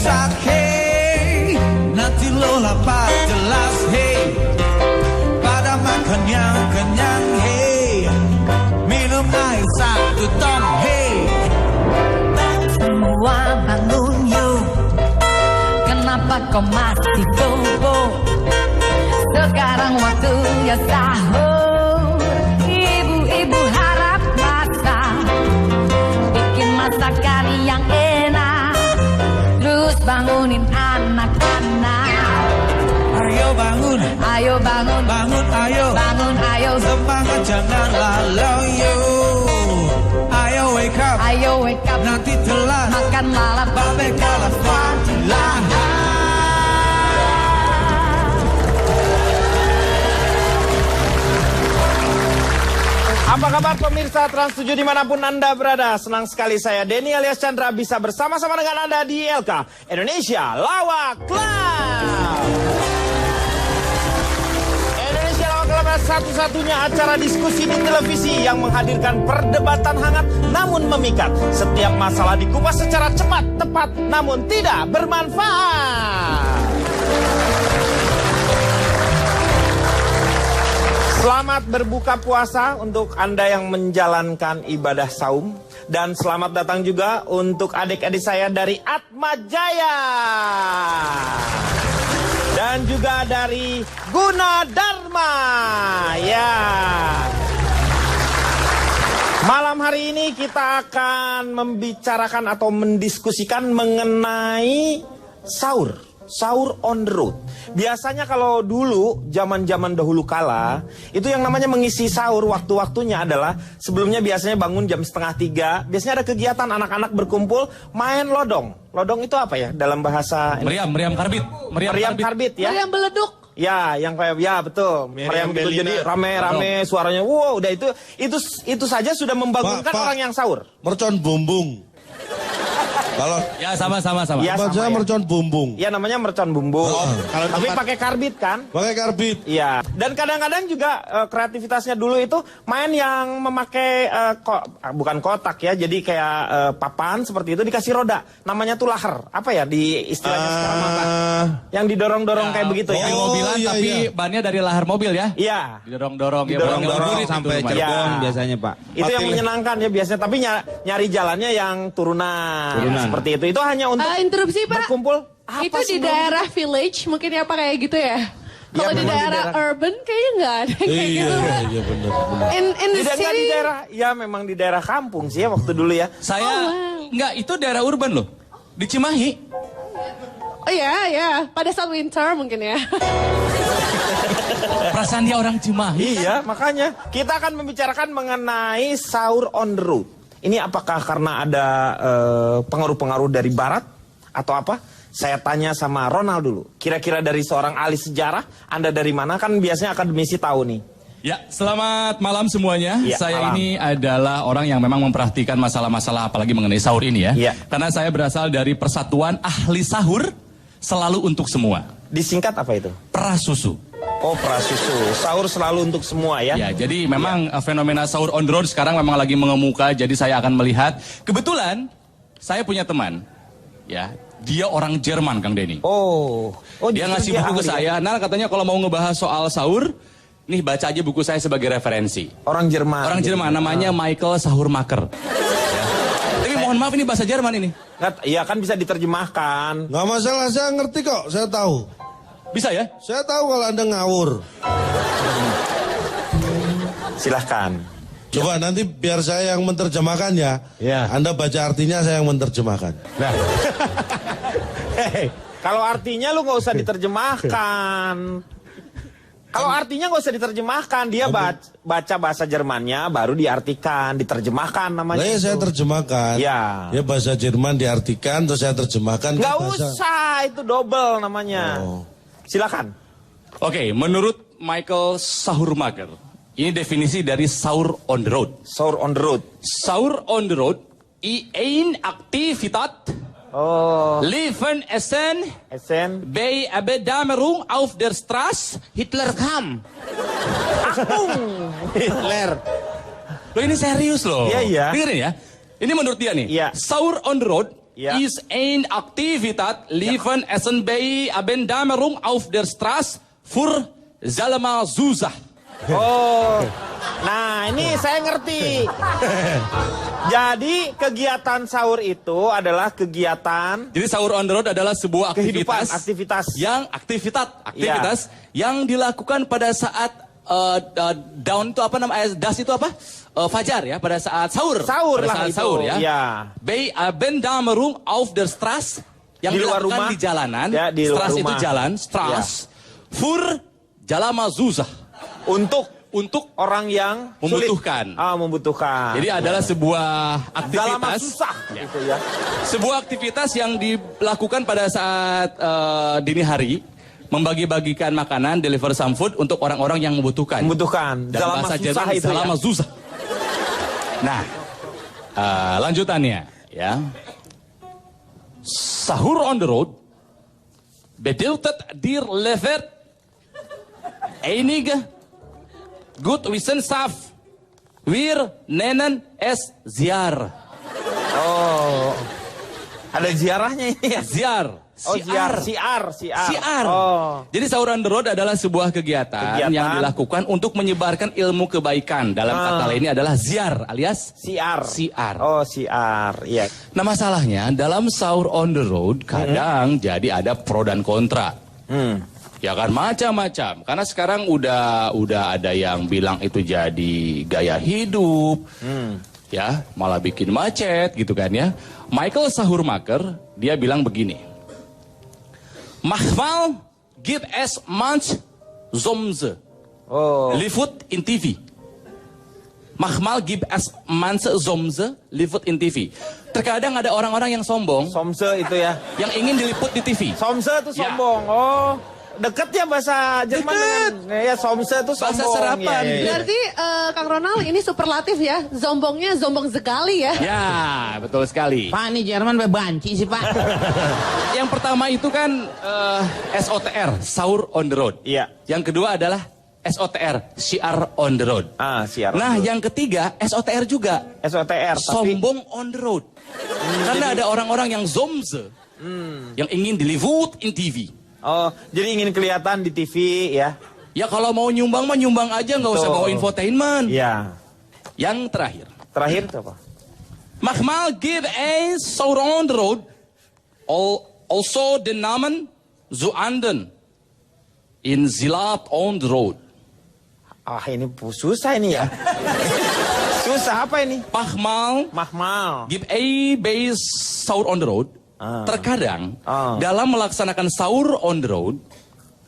imsak, hey, nanti lo lapar jelas, hey, pada makan yang kenyang, hey, minum air satu tong, hey. Semua bangun yuk, kenapa kau masih bobo? Sekarang waktunya sahur. Ibu-ibu harap masak, bikin masakan yang enak, terus bangunin anak-anak. Ayo bangun, Ayo bangun, bangun, ayo, bangun ayo. semangat janganlah loyo. Ayo wake up, Ayo wake up, nanti telat, makan malam. babe kalah fadilah. Apa kabar pemirsa Trans 7 dimanapun Anda berada? Senang sekali saya Denny alias Chandra bisa bersama-sama dengan Anda di LK Indonesia Lawak Club. Indonesia Lawak Club adalah satu-satunya acara diskusi di televisi yang menghadirkan perdebatan hangat namun memikat. Setiap masalah dikupas secara cepat, tepat, namun tidak bermanfaat. Selamat berbuka puasa untuk Anda yang menjalankan ibadah saum. Dan selamat datang juga untuk adik-adik saya dari Atma Jaya. Dan juga dari Gunadarma. Ya. Malam hari ini kita akan membicarakan atau mendiskusikan mengenai sahur. Sahur on the road. Biasanya kalau dulu, zaman-zaman dahulu kala, itu yang namanya mengisi sahur waktu-waktunya adalah sebelumnya biasanya bangun jam 2:30. Biasanya ada kegiatan anak-anak berkumpul main lodong. Lodong itu apa ya dalam bahasa? Meriam karbit. Meriam karbit ya. Meriam beleduk. Ya, yang kayak ya betul. Meriam gitu jadi rame-rame suaranya. Wow, udah itu saja sudah membangunkan Pak. orang yang sahur. Mercon bumbung. Kalau Ya sama-sama. Ya, tempat saya sama ya. mercon bumbung. Ya namanya mercon bumbung. Kalau Tapi tempat- pakai karbit kan? Pakai karbit. Iya, dan kadang-kadang juga kreativitasnya dulu itu main yang memakai bukan kotak ya, jadi kayak papan seperti itu dikasih roda, namanya tuh laher. Apa ya di istilahnya sekarang apa? Yang didorong-dorong kayak begitu ya? Mobil mobilan iya, tapi iya. bannya dari lahar mobil ya. Iya, Didorong-dorong ya. Didorong-dorong sampai Ya. Cirebon biasanya Pak. itu yang Mati- menyenangkan ya biasanya. Tapi nyari jalannya yang turunan. Seperti itu. Itu hanya untuk Interupsi Pak, berkumpul. Apa itu sih, di Bang? daerah village mungkin ya Pak kayak gitu ya? Kalau di memang di daerah daerah- urban kayaknya nggak ada yang kayak gitu Pak. Iya benar. In the Tidak di city, daerah, ya memang di daerah kampung sih ya waktu dulu ya. Saya enggak, itu daerah urban loh. Di Cimahi. oh ya, pada saat winter mungkin ya. Perasaan dia orang Cimahi. Iya, makanya kita akan membicarakan mengenai sahur on the road. Ini apakah karena ada pengaruh-pengaruh dari barat atau apa? Saya tanya sama Ronald dulu. Kira-kira dari seorang ahli sejarah, Anda dari mana? Kan biasanya akademisi tahu nih. Ya, selamat malam semuanya. Ya, Saya malam. ini adalah orang yang memang memperhatikan masalah-masalah apalagi mengenai sahur ini ya. Ya. Karena saya berasal dari Persatuan Ahli Sahur Selalu Untuk Semua. Disingkat apa itu? Prasusu. Oh, prasusu. Sahur selalu untuk semua ya? Ya, jadi memang fenomena sahur on the road sekarang memang lagi mengemuka. Jadi saya akan melihat. Kebetulan saya punya teman, ya, dia orang Jerman, Kang Denny. Oh, Dia justru ngasih buku ke ahli ya? saya. Nah, katanya kalau mau ngebahas soal sahur, nih baca aja buku saya sebagai referensi. Orang Jerman. Orang Jerman namanya Michael Sahurmaker. Ya. Tapi mohon maaf ini bahasa Jerman ini. Iya kan bisa diterjemahkan. Nggak masalah, saya ngerti kok, saya tahu. Bisa ya? Saya tahu kalau Anda ngawur. Silahkan. Coba nanti biar saya yang menerjemahkan ya. Ya. Anda baca artinya, saya yang menerjemahkan. Nah. Hei, kalau artinya lu nggak usah diterjemahkan. Kalau artinya nggak usah diterjemahkan, dia baca bahasa Jermannya, baru diartikan, diterjemahkan namanya. Lah ya saya itu. terjemahkan. Ya. Ya bahasa Jerman diartikan, terus saya terjemahkan. ke Nggak bahasa... usah, itu double namanya. Oh. Silakan. Oke, menurut Michael Sahurmaker, ini definisi dari sahur on the road. Sahur on the road. Sahur on the road is een activiteit Oh, leven essen Esen. bij bedamerung auf der Straße Hitler kam. Hitler. Loh ini serius loh. Iya, iya. Dengerin ya. Ini menurut dia nih. Iya. Sahur on the road Ja. ist eine Aktivität, liefen essen bei Abendamerung auf der Straße für Salama Zuzah. Oh, nah ini saya ngerti. Jadi kegiatan sahur itu adalah kegiatan Jadi sahur on the road adalah sebuah kehidupan, aktivitas aktivitas. yang dilakukan pada saat dawn itu apa namanya, das itu apa, fajar ya, pada saat sahur. Sahur pada lah saat itu, sahur ya. ya. Bei Abendamerung auf der Straße, yang Di luar dilakukan rumah. di jalanan. Ya, di luar Straße itu rumah. jalan, Straße. Für Salama Zuzah. Untuk Orang yang membutuhkan. Sulit. Membutuhkan. Jadi adalah sebuah Dalam aktivitas, susah gitu ya. sebuah aktivitas yang dilakukan pada saat dini hari, membagi-bagikan makanan, deliver some food untuk orang-orang yang membutuhkan. Membutuhkan. Dalam Dalam bahasa susah Jerman, itu Salama ya. Zuzah. Nah, lanjutannya ya. Sahur on the road bedeutet dir levert einige gut Wissenschaft. Wir nennen es Ziar. Oh. Ada ziarahnya ini ya. Ziar. Oh, siar. Oh. Jadi sahur on the road adalah sebuah kegiatan yang dilakukan untuk menyebarkan ilmu kebaikan. Dalam kata lain ini adalah ziar alias Siar. Oh, siar. Iya. Nah masalahnya dalam sahur on the road kadang jadi ada pro dan kontra. Ya kan macam-macam. Karena sekarang udah ada yang bilang itu jadi gaya hidup. Ya, malah bikin macet gitu kan ya. Michael Sahurmaker dia bilang begini. Manchmal gibt es manch Zomze. Oh. Liefert in TV. Manchmal gibt es manche Zomze liefert in TV. Terkadang ada orang-orang yang sombong Somse itu ya. yang ingin diliput di TV. Somse itu Ya. sombong. Oh. Deket ya bahasa Jerman Deket. dengan ya Somse itu sombong. Bahasa serapan. Ya. Berarti Kang Ronald ini superlatif ya. Zombongnya zombong sekali ya. Ya, betul sekali. Pak, ini Jerman bebanci sih, Pak. Yang pertama itu kan SOTR, Sahur on the Road. Iya. Yang kedua adalah SOTR, Syiar on the Road. Siar. Nah, yang ketiga SOTR juga, SOTR tapi Sombong on the Road. Karena ada orang-orang yang zomze, yang ingin diliput in TV. Oh, jadi ingin kelihatan di TV ya. Ya kalau mau nyumbang mah nyumbang aja, nggak usah Betul. bawa infotainment. Iya. Yang terakhir, Terakhir itu apa? Manchmal give a Sahur on the Road, also the Namen zu anden in Zilat on the Road. Ini susah ini ya. Susah apa ini? Mahmal Give give a base Sahur on the Road. Terkadang dalam melaksanakan sahur on the road,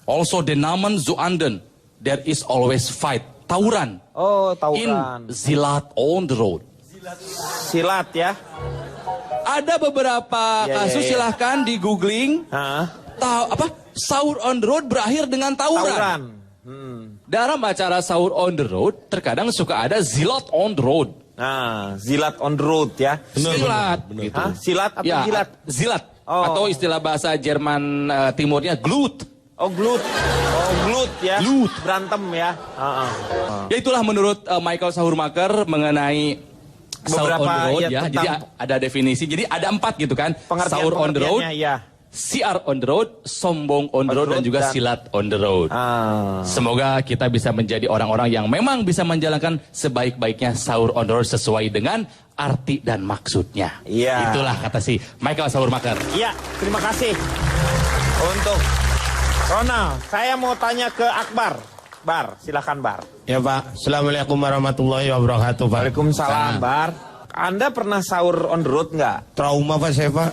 also the Namen zu anden, there is always fight, tawuran. Oh, In tawuran. Zilat on the Road. Silat ya. Ada beberapa Ya, kasus, ya. silahkan di googling. Sahur on the road berakhir dengan tawuran. Tawuran. Dalam acara sahur on the road, terkadang suka ada zilat on the road. Zilat on the road ya. Silat, gitu. Silat atau Ya, jilat? zilat. Oh. Atau istilah bahasa Jerman timurnya glut. Oh, glut. Oh, glut ya. Glut. Berantem ya. Ya itulah menurut Michael Sahurmaker mengenai sahur on Beberapa, the road ya, ya. Jadi tentang- ada definisi. Jadi ada 4 gitu kan. Sahur on the road, Pengertiannya, ya. siar on the road, sombong on the On the road, dan road, juga dan- silat on the road. Semoga kita bisa menjadi orang-orang yang memang bisa menjalankan sebaik-baiknya sahur on the road sesuai dengan arti dan maksudnya. Iya. Itulah kata si Michael Sahurmaker. Iya, terima kasih untuk Ronald. Saya mau tanya ke Akbar. Bar, silakan Bar. Ya Pak, Assalamualaikum warahmatullahi wabarakatuh Pak. Waalaikumsalam Bar. Anda pernah sahur on the road nggak? Trauma Pak saya Pak.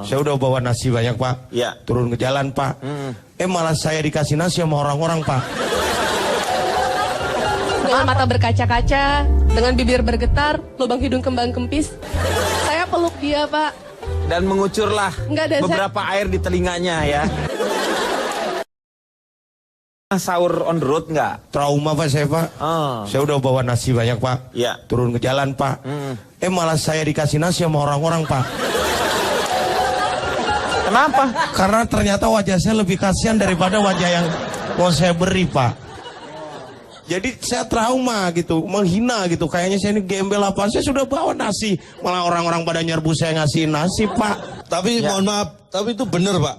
Saya udah bawa nasi banyak Pak. Iya. Turun ke jalan Pak. Malah saya dikasih nasi sama orang-orang Pak. Dengan mata berkaca-kaca, dengan bibir bergetar, lubang hidung kembang kempis. Saya peluk dia, Pak. Dan mengucurlah Nggak ada, beberapa air di telinganya ya. Sahur on the road nggak? Trauma Pak saya Pak. Saya udah bawa nasi banyak Pak. Iya. Turun ke jalan Pak. Malah saya dikasih nasi sama orang-orang Pak. Kenapa? Karena ternyata wajah saya lebih kasihan daripada wajah yang mau saya beri Pak. Jadi saya trauma gitu, menghina gitu. Kayaknya saya ini gembel apa. Saya sudah bawa nasi. Malah orang-orang pada nyerbu saya ngasih nasi, Pak. Tapi mohon maaf, tapi itu benar Pak.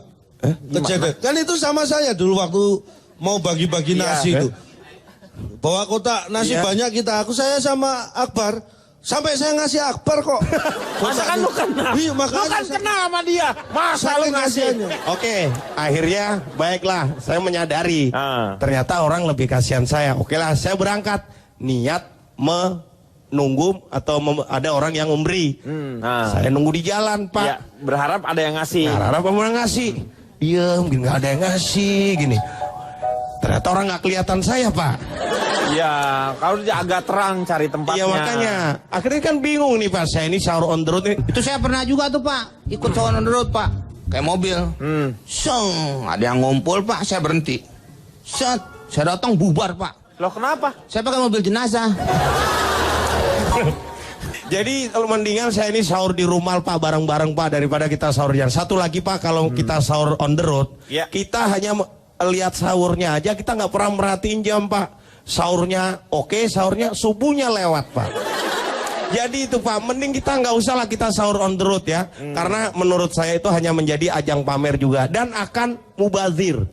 Kejadian. Kan itu sama saya dulu waktu mau bagi-bagi nasi itu. Bawa kotak nasi banyak kita. Saya sama Akbar. Sampai saya ngasih Akbar kok. Masa kan lu kenal? Iya, Lu makanya kan kenal sama dia. Masa lu ngasih? Oke, akhirnya baiklah, saya menyadari. Ternyata orang lebih kasihan saya. Oke lah, saya berangkat. Niat menunggu atau ada orang yang memberi. Saya nunggu di jalan, Pak. Ya, berharap ada yang ngasih. Harap orang ngasih. Iya, mungkin nggak ada yang ngasih, gini. Ternyata orang nggak kelihatan saya, Pak. Ya, kalau dia agak terang cari tempatnya. Iya, makanya. Akhirnya kan bingung nih, Pak. Saya ini sahur on the road nih. Itu saya pernah juga tuh Pak, ikut sahur on the road Pak. Kayak mobil. Seng, ada yang ngumpul Pak, saya berhenti. Set, saya datang bubar Pak. Loh kenapa? Saya pakai mobil jenazah. Jadi kalau mendingan saya ini sahur di rumah Pak, bareng-bareng Pak, daripada kita sahur yang satu lagi Pak. Kalau kita sahur on the road, kita hanya lihat sahurnya aja, kita nggak pernah merhatiin jam Pak. Sahurnya oke, sahurnya subuhnya lewat Pak. Jadi itu Pak, mending kita nggak usah lah kita sahur on the road ya. Karena menurut saya itu hanya menjadi ajang pamer juga. Dan akan mubazir.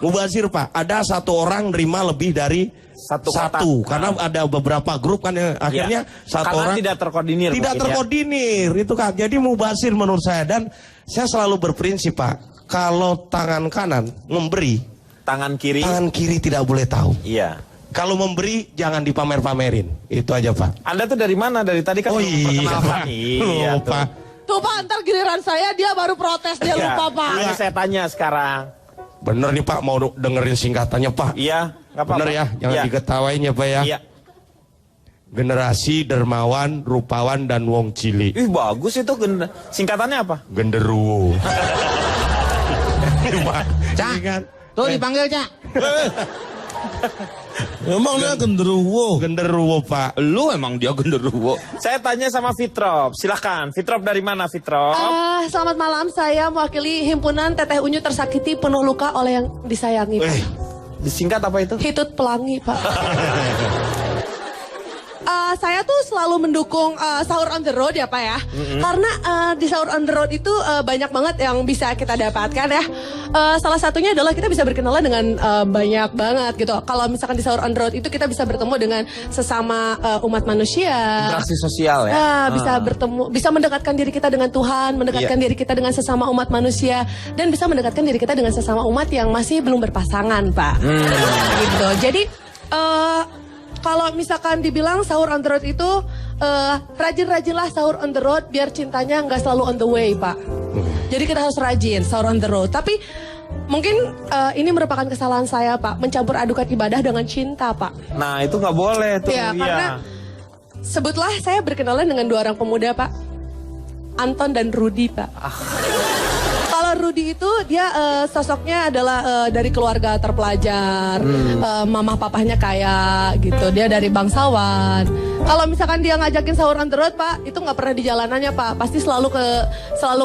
Mubazir Pak, ada satu orang nerima lebih dari satu. Karena ada beberapa grup kan ya. Akhirnya satu karena orang tidak terkoordinir. Tidak terkoordinir, itu kan. Jadi mubazir menurut saya. Dan saya selalu berprinsip Pak, kalau tangan kanan memberi, tangan kiri tidak boleh tahu. Iya. Kalau memberi jangan dipamer-pamerin. Itu aja Pak. Anda tuh dari mana? Dari tadi kan Pak. Iya Lupa. Tuh Pak, ntar giliran saya dia baru protes, dia lupa Pak. Ini saya tanya sekarang. Bener nih Pak, mau dengerin singkatannya Pak. Iya, nggak apa-apa. Bener ya, jangan diketawain ya Pak ya. Iya. Generasi dermawan, rupawan, dan wong cili. Ih bagus itu, singkatannya apa? Genderuwo. Cak, tuh dipanggil Cak. Emang dia genderuwo. Genderuwo Pak. Lu emang dia genderuwo. Saya tanya sama Fitrop, silahkan. Fitrop dari mana Fitrop? Selamat malam, saya mewakili himpunan Teteh Unyu tersakiti penuh luka oleh yang disayangi Pak. Disingkat apa itu? Hitut pelangi Pak. Saya tuh selalu mendukung sahur on the road ya Pak ya. Karena di sahur on the road itu banyak banget yang bisa kita dapatkan ya. Salah satunya adalah kita bisa berkenalan dengan banyak banget gitu. Kalau misalkan di sahur on the road itu kita bisa bertemu dengan sesama umat manusia. Interaksi sosial ya. Bisa bertemu, bisa mendekatkan diri kita dengan Tuhan, mendekatkan diri kita dengan sesama umat manusia, dan bisa mendekatkan diri kita dengan sesama umat yang masih belum berpasangan Pak. Gitu. Jadi kalau misalkan dibilang sahur on the road itu rajin-rajinlah sahur on the road biar cintanya nggak selalu on the way Pak. Jadi kita harus rajin sahur on the road. Tapi mungkin ini merupakan kesalahan saya Pak, mencampur adukan ibadah dengan cinta Pak. Nah itu nggak boleh tuh. Ya, karena sebutlah saya berkenalan dengan dua orang pemuda Pak, Anton dan Rudi Pak. Kalau Rudi itu dia sosoknya adalah dari keluarga terpelajar, mama papahnya kaya gitu, dia dari bangsawan. Kalau misalkan dia ngajakin sahur on the road Pak, itu nggak pernah di jalanannya Pak, pasti selalu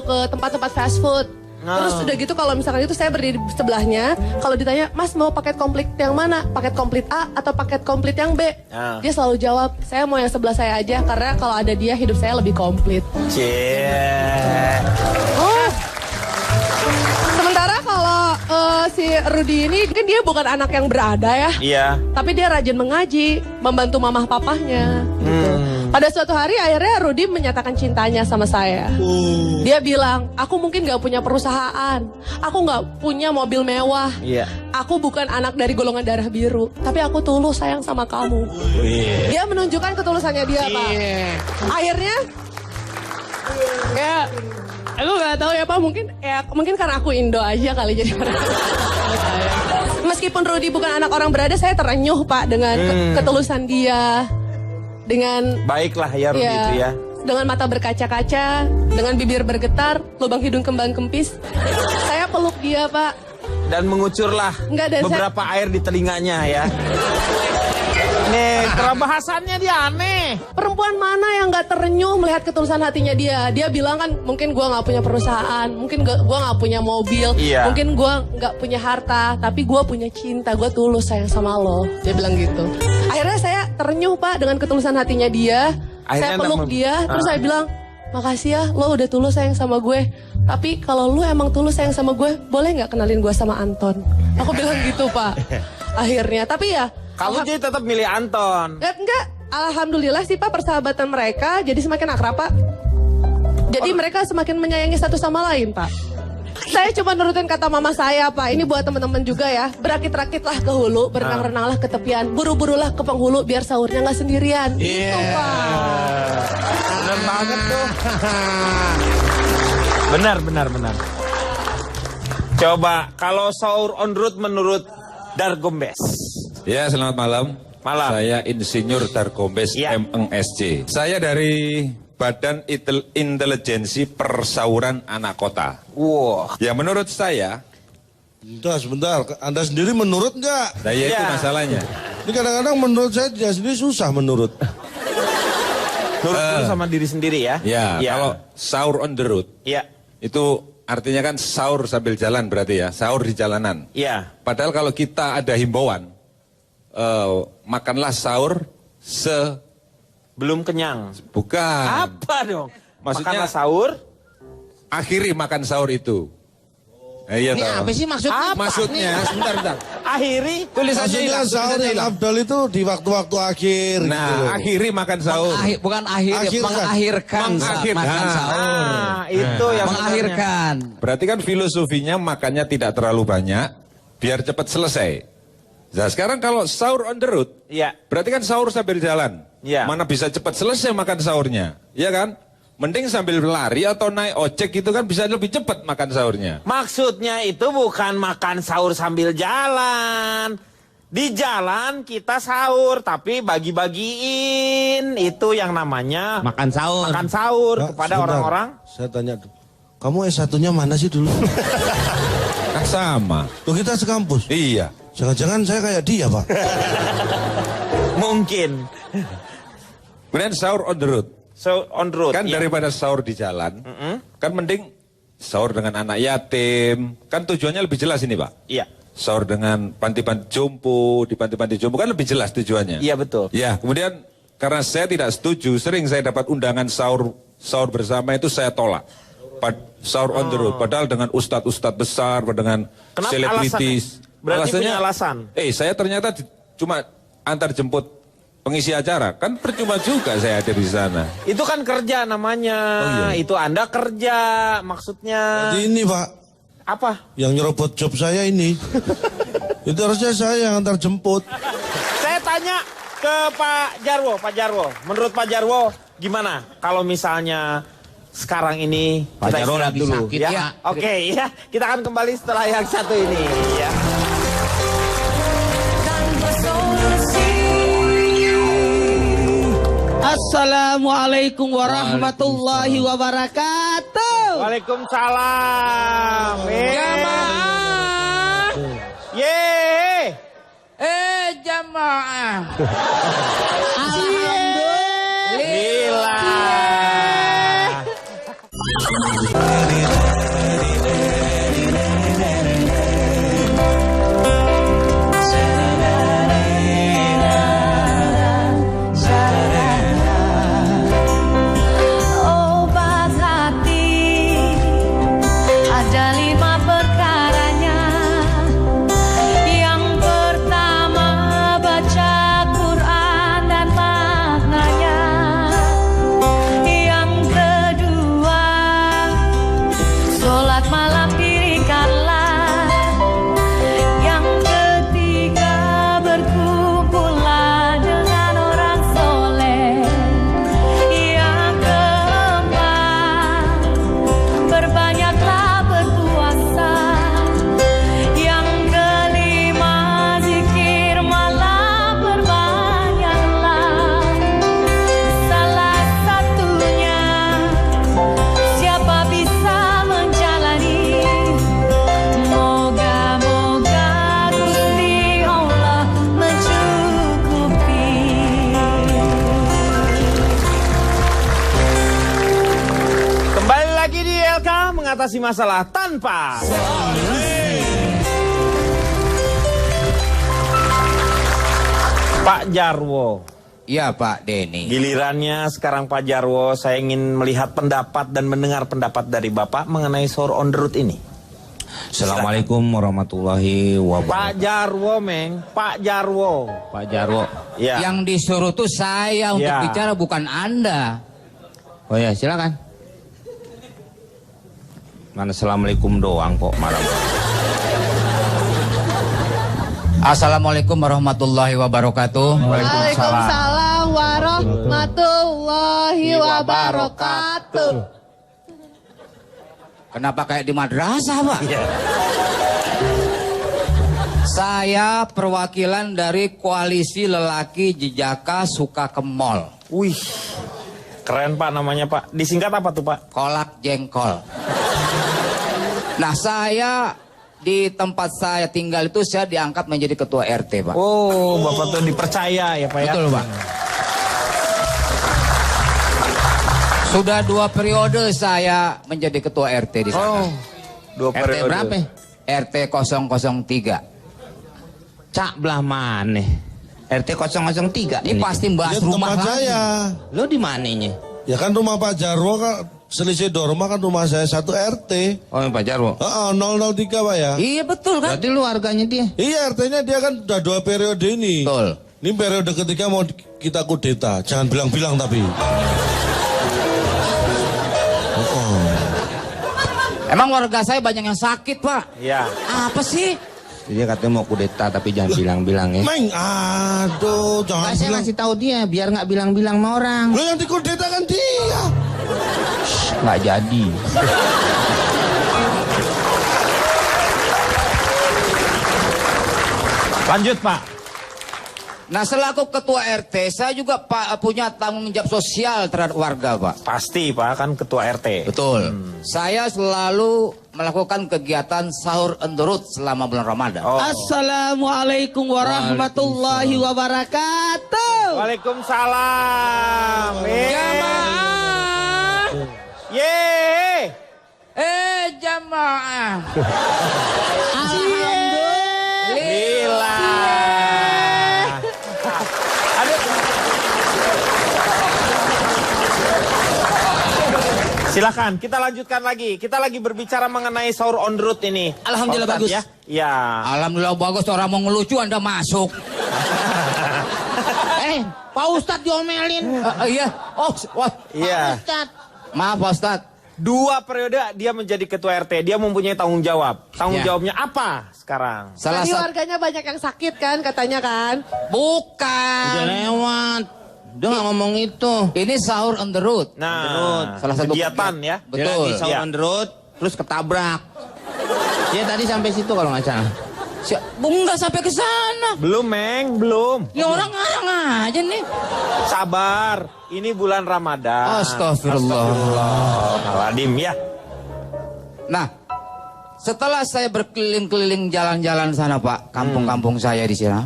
ke tempat-tempat fast food. Terus udah gitu kalau misalkan itu saya berdiri di sebelahnya, kalau ditanya Mas mau paket komplit yang mana? Paket komplit A atau paket komplit yang B? Dia selalu jawab, saya mau yang sebelah saya aja karena kalau ada dia hidup saya lebih komplit. Sementara kalau si Rudi ini kan dia bukan anak yang berada ya. Iya. Tapi dia rajin mengaji, membantu mamah papahnya gitu. Pada suatu hari akhirnya Rudi menyatakan cintanya sama saya. Dia bilang, aku mungkin gak punya perusahaan, aku gak punya mobil mewah, aku bukan anak dari golongan darah biru, tapi aku tulus sayang sama kamu. Dia menunjukkan ketulusannya dia Pak. Akhirnya ya aku nggak tahu ya Pak, mungkin karena aku Indo aja kali jadi orang. Meskipun Rudi bukan anak orang berada, saya terenyuh Pak dengan ketulusan dia, dengan baiklah ya Rudi itu ya. Dengan mata berkaca-kaca, dengan bibir bergetar, lubang hidung kembang kempis, saya peluk dia Pak. Dan mengucurlah beberapa air di telinganya ya. Nih, cara bahasannya dia aneh. Perempuan mana yang gak terenyuh melihat ketulusan hatinya dia? Dia bilang kan mungkin gue gak punya perusahaan, mungkin gue gak punya mobil, mungkin gue gak punya harta, tapi gue punya cinta, gue tulus sayang sama lo. Dia bilang gitu. Akhirnya saya terenyuh Pak dengan ketulusan hatinya dia. Saya peluk dia, terus saya bilang, makasih ya lo udah tulus sayang sama gue. Tapi kalau lo emang tulus sayang sama gue, boleh gak kenalin gue sama Anton? Aku bilang gitu Pak. Akhirnya, tapi ya Kamu jadi tetap milih Anton. Enggak, alhamdulillah sih Pak persahabatan mereka jadi semakin akrab Pak. Jadi mereka semakin menyayangi satu sama lain Pak. Saya cuma nurutin kata mama saya Pak. Ini buat teman-teman juga ya. Berakit-rakitlah ke hulu, berenang-renanglah ke tepian, buru-burulah ke penghulu biar sahurnya nggak sendirian. Itu Pak. Benar banget tuh. Benar. Coba kalau sahur on road menurut Dargombes. Ya, selamat malam. Malam. Saya Insinyur Dargombes MNSC. Saya dari Badan Intelijensi Persauran Anak Kota. Wah. Ya, menurut saya. Sebentar. Anda sendiri menurut nggak? Nah, ya itu masalahnya. Ini kadang-kadang menurut saya dia sendiri susah menurut. Nurut dulu sama diri sendiri ya. Ya, kalau sahur on the road. Ya. Itu artinya kan sahur sambil jalan berarti ya. Sahur di jalanan. Iya. Padahal kalau kita ada himbauan. Makanlah sahur belum kenyang. Bukan. Apa dong? Maksudnya makanlah sahur. Akhiri makan sahur itu. Iya Ini apa sih maksudnya? Maksudnya, sebentar. Akhiri. Tulisannya Maksudnya sahur yang abdal itu di waktu-waktu akhir. Nah, gitu. akhiri makan sahur. Bukan mengakhirkan makan sahur. Itu yang mengakhirkan. Berarti kan filosofinya makannya tidak terlalu banyak, biar cepat selesai. Nah, sekarang kalau sahur on the road, berarti kan sahur sambil jalan. Mana bisa cepat selesai makan sahurnya, ya kan? Mending sambil lari atau naik ojek itu kan bisa lebih cepat makan sahurnya. Maksudnya itu bukan makan sahur sambil jalan. Di jalan kita sahur, tapi bagi-bagiin. Itu yang namanya makan sahur. Makan sahur kepada sebentar. orang-orang. Saya tanya, kamu S1-nya mana sih dulu? Kan sama. Tuh kita sekampus. Iya. Jangan-jangan saya kayak dia, Pak. Mungkin. Kemudian sahur on the road. So on the road. Kan daripada sahur di jalan, kan mending sahur dengan anak yatim. Kan tujuannya lebih jelas ini, Pak. Iya. Sahur dengan panti-panti jompo, di panti-panti jompo kan lebih jelas tujuannya. Iya betul. Ya, kemudian karena saya tidak setuju, sering saya dapat undangan sahur bersama itu saya tolak. Sahur on the road, padahal dengan ustadz-ustadz besar, dengan Kenapa selebritis. Berarti punya alasan. Saya ternyata cuma antar jemput pengisi acara, kan percuma juga saya ada di sana. Itu kan kerja namanya. Itu Anda kerja maksudnya. Jadi ini, Pak. Apa? Yang nyerobot job saya ini. Itu harusnya saya yang antar jemput. Saya tanya ke Pak Jarwo. Menurut Pak Jarwo gimana kalau misalnya sekarang ini Pak kita Jarwo istirahat lagi dulu sakit, ya? ya. Oke, ya. Kita akan kembali setelah yang satu ini ya. Assalamualaikum warahmatullahi wabarakatuh. Waalaikumsalam. Jamaah. Yeay. Jamaah. Alhamdulillah. Obat hati ada 5 perkaranya. Yang pertama baca Quran dan maknanya. Yang kedua sholat malam dirikanlah. Yang ketiga berkumpullah dengan orang soleh. Yang keempat berbanyaklah berdoa. Bagaimana mengatasi masalah tanpa Pak Jarwo? Iya Pak Denny. Gilirannya sekarang Pak Jarwo, saya ingin melihat pendapat dan mendengar pendapat dari Bapak mengenai sahur on the road ini. Assalamualaikum warahmatullahi wabarakatuh. Pak Jarwo, Meng. Pak Jarwo. Pak Jarwo. Ya. Yang disuruh tuh saya untuk Ya. bicara, bukan Anda. Oh ya, silakan. Mana assalamualaikum doang kok marah. Assalamualaikum warahmatullahi wabarakatuh. Waalaikumsalam warahmatullahi wabarakatuh. Kenapa kayak di madrasah, Pak? Saya perwakilan dari Koalisi Lelaki Jejaka Suka ke Mall. Wih, keren Pak namanya Pak. Disingkat apa tuh Pak? Kolak jengkol. Nah, saya di tempat saya tinggal itu saya diangkat menjadi ketua RT, Pak. Oh, Bapak tuh dipercaya ya Pak ya? Betul, Pak. Sudah 2 periode saya menjadi ketua RT di sana. Oh, 2 RT periode. berapa? RT 003. Cak belah mana? RT 003 ini. Pasti bahas Ya, rumah tempat lagi. saya. Lo di mananya? Ya kan rumah Pak Jarwo kan selisih Dorma kan rumah saya 1 RT. Oh, Pak Jarwo. 003 Pak ya. Iya betul kan? Berarti lu warganya dia. Iya RT-nya dia kan udah 2 periode ini. Betul. Ini periode ketiga mau kita kudeta. Jangan bilang-bilang tapi. Emang warga saya banyak yang sakit, Pak. Iya. Apa sih? Dia katanya mau kudeta tapi jangan bilang-bilang ya. Meng, aduh, jangan Saya bilang. kasih tahu dia biar nggak bilang-bilang sama orang. Lo yang dikudeta kan dia. Nggak jadi. Lanjut Pak. Nah, selaku ketua RT, saya juga Pak punya tanggung jawab sosial terhadap warga, Pak. Pasti Pak kan ketua RT. Betul. Saya selalu melakukan kegiatan sahur on the road selama bulan Ramadan. Oh. Assalamualaikum warahmatullahi wabarakatuh. Waalaikumsalam. Jamaah. Yeay. Jamaah. Lila. Silakan, kita lanjutkan lagi. Kita lagi berbicara mengenai sahur on the road ini. Alhamdulillah Pak Ustadz, bagus. Ya. Ya. Alhamdulillah bagus, orang mau ngelucu Anda masuk. Pak Ustadz diomelin. Iya. Oh, wah. Iya. Pak Ustadz. Maaf Pak Ustadz. 2 periode dia menjadi ketua RT. Dia mempunyai tanggung jawab. Tanggung Ya. jawabnya apa sekarang? Salah Tadi satu. warganya banyak yang sakit kan katanya kan? Bukan. Udah lewat. Dia nggak ngomong itu. Ini sahur on the road. Nah, Salah satu kegiatan ya. Betul. Dia lagi Sahur ya. on the road, terus ketabrak. Dia tadi sampai situ kalau nggak salah. Enggak sampai ke sana. Belum, Meng, belum. Ya orang ngarang aja nih. Sabar, ini bulan Ramadan. Astagfirullah. Astagfirullahaladzim ya. Nah, setelah saya berkeliling-keliling jalan-jalan sana Pak, kampung-kampung saya di sana.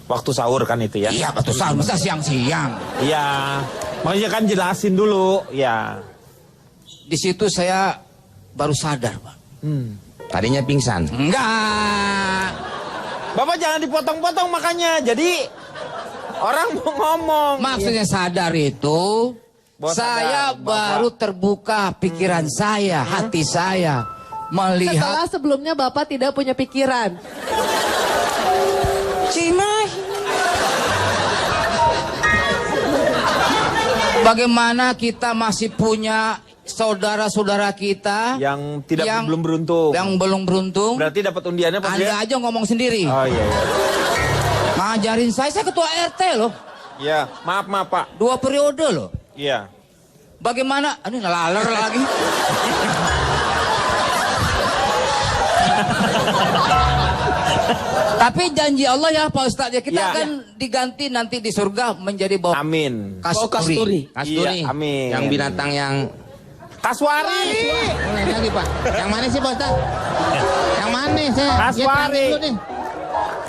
Waktu sahur kan itu ya? Iya, betul sahur, masa siang-siang. Iya. Makanya kan jelasin dulu, ya. Di situ saya baru sadar, Pak. Tadinya pingsan. Enggak. Bapak jangan dipotong-potong makanya. Jadi orang mau ngomong. Maksudnya sadar itu, Bahwa saya sadar, baru Bapak. terbuka pikiran saya, hati saya. Melihat Setelah sebelumnya Bapak tidak punya pikiran. Cimai. Bagaimana kita masih punya saudara-saudara kita Yang belum beruntung. Yang belum beruntung. Berarti dapat undiannya Pak Anda ya? aja ngomong sendiri. Oh iya, iya. Ngajarin saya ketua RT loh. Ya, maaf Pak. 2 periode loh. Iya. Bagaimana? Aduh ngelaler lagi. Tapi janji Allah ya Pak Ustadz ya, kita Ya. akan diganti nanti di surga menjadi bau Amin. kasturi. Iya, amin. Yang binatang yang Kaswari. lagi Pak. Yang mana sih Pak Ustadz? Yang mana saya? Kaswari.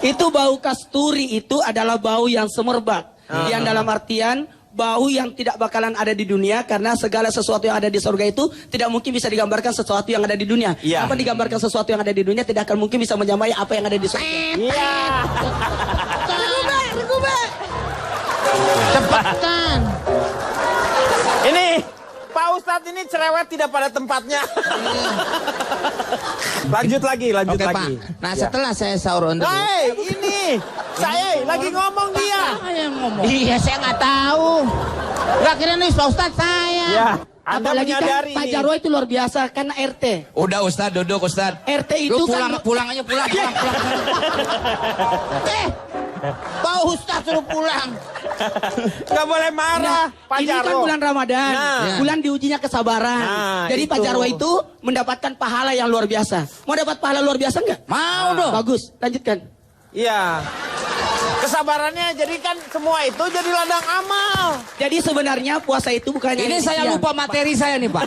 Itu bau kasturi itu adalah bau yang semerbak. Yang dalam artian bau yang tidak bakalan ada di dunia, karena segala sesuatu yang ada di surga itu tidak mungkin bisa digambarkan sesuatu yang ada di dunia. Apa digambarkan sesuatu yang ada di dunia tidak akan mungkin bisa menyamai apa yang ada di surga. Iya. Regube. Cepetan. Ini Pak Ustadz ini cerewet tidak pada tempatnya. lanjut lagi. Oke, Pak. Nah, setelah saya sahur on the road. Hei, ini saya lagi ngomong dia. Iya, saya nggak tahu. Nggak kira nih Pak Ustadz saya. Ya, Anda Apalagi kan menyadari Pak ini. Jarwo itu luar biasa, kan RT. Udah Ustadz, duduk Ustadz. RT itu Lu kan pulang aja, pulang. Pak Ustadz suruh pulang. Nggak boleh marah, Pak ini kan Jarwo. bulan Ramadan, Nah. bulan diujinya kesabaran. Nah, Jadi Pak itu. Jarwo itu mendapatkan pahala yang luar biasa. Mau dapat pahala luar biasa nggak? Mau dong. Bagus, lanjutkan. Iya. Kesabarannya jadi kan semua itu jadi ladang amal. Jadi sebenarnya puasa itu bukan hanya Ini di saya siang. lupa materi saya nih Pak.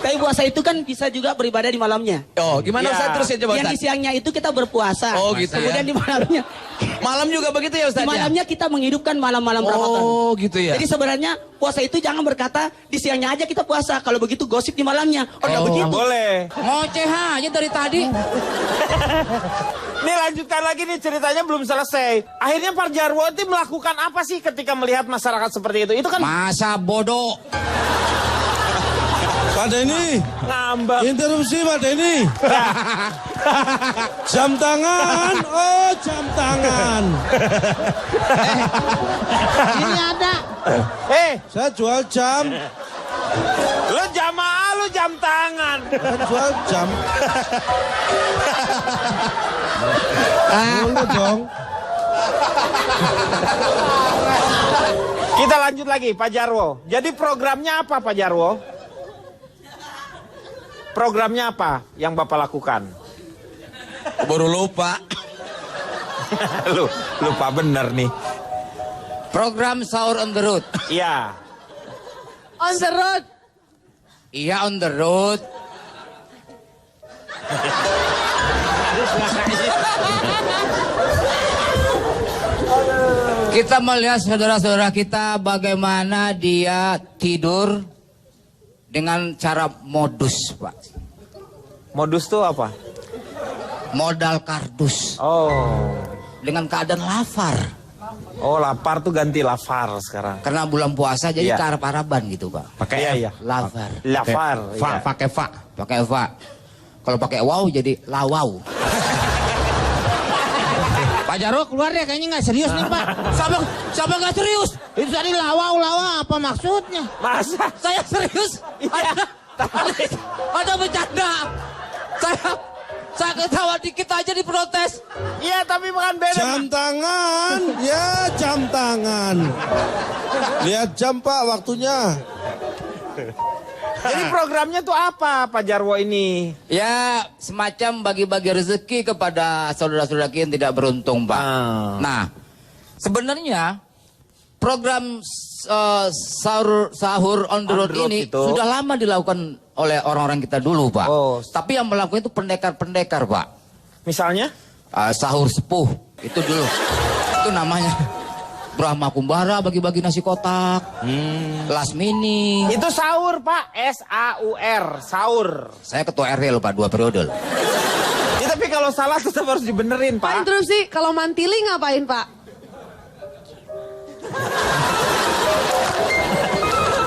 Tapi puasa itu kan bisa juga beribadah di malamnya. Oh, gimana Ya. Ustadz terusin coba Yang di Ustadz? siangnya itu kita berpuasa. Oh, gitu ya. Kemudian di malamnya. Malam juga begitu ya Di Ustadz ya? malamnya kita menghidupkan malam-malam Ramadan. Oh, gitu ya. Jadi sebenarnya puasa itu jangan berkata di siangnya aja kita puasa. Kalau begitu gosip di malamnya. Oh, nggak begitu. Boleh. Ngoceh aja dari tadi. Nih lanjutkan lagi nih ceritanya belum selesai. Akhirnya Pak Jarwo itu melakukan apa sih ketika melihat masyarakat seperti itu? Itu kan Masa bodoh. Pak Denny, ngambek. interupsi Pak Denny. Jam tangan, oh jam tangan. Ini ada. Saya jual jam, Lu jamaah lu jam tangan. saya jual jam. Boleh dong. Kita lanjut lagi Pak Jarwo. Jadi programnya apa Pak Jarwo? Programnya apa yang Bapak lakukan? Baru lupa. Lu lupa bener nih. Program sahur on the road. Iya. On the road. Iya on the road. Kita melihat saudara-saudara kita bagaimana dia tidur dengan cara modus, Pak. Modus tuh apa? Modal kardus. Oh. Dengan keadaan lapar. Oh, lapar tuh ganti lafar sekarang. Karena bulan puasa jadi Iya. karep-araban gitu, Pak. Pakai iya. Lapar. Lafar. iya. Pakai fa. Pakai fa. Kalau pakai wow jadi lawau. Pak Jarwo keluar deh, kayaknya nggak serius nih Pak. Siapa nggak serius? Itu tadi lawa apa maksudnya? Masa? Saya serius. Iya. Ada bercanda. Saya ketawa dikit aja diprotes. Iya, tapi bukan beda. Jam tangan, ya jam tangan. Lihat jam Pak, waktunya. Jadi programnya tuh apa Pak Jarwo ini? Ya semacam bagi-bagi rezeki kepada saudara-saudara kita yang tidak beruntung Pak. Nah sebenarnya program sahur on the road ini itu sudah lama dilakukan oleh orang-orang kita dulu Pak. Tapi yang melakukan itu pendekar-pendekar Pak. Misalnya? Sahur sepuh itu dulu. Itu namanya. Brahma Kumbara bagi-bagi nasi kotak. Lasmini. Itu sahur Pak, S-A-U-R, sahur. Saya ketua RW loh Pak, 2 periode. Ya, tapi kalau salah tetap harus dibenerin Pak Pak. interupsi, kalau mantili ngapain Pak?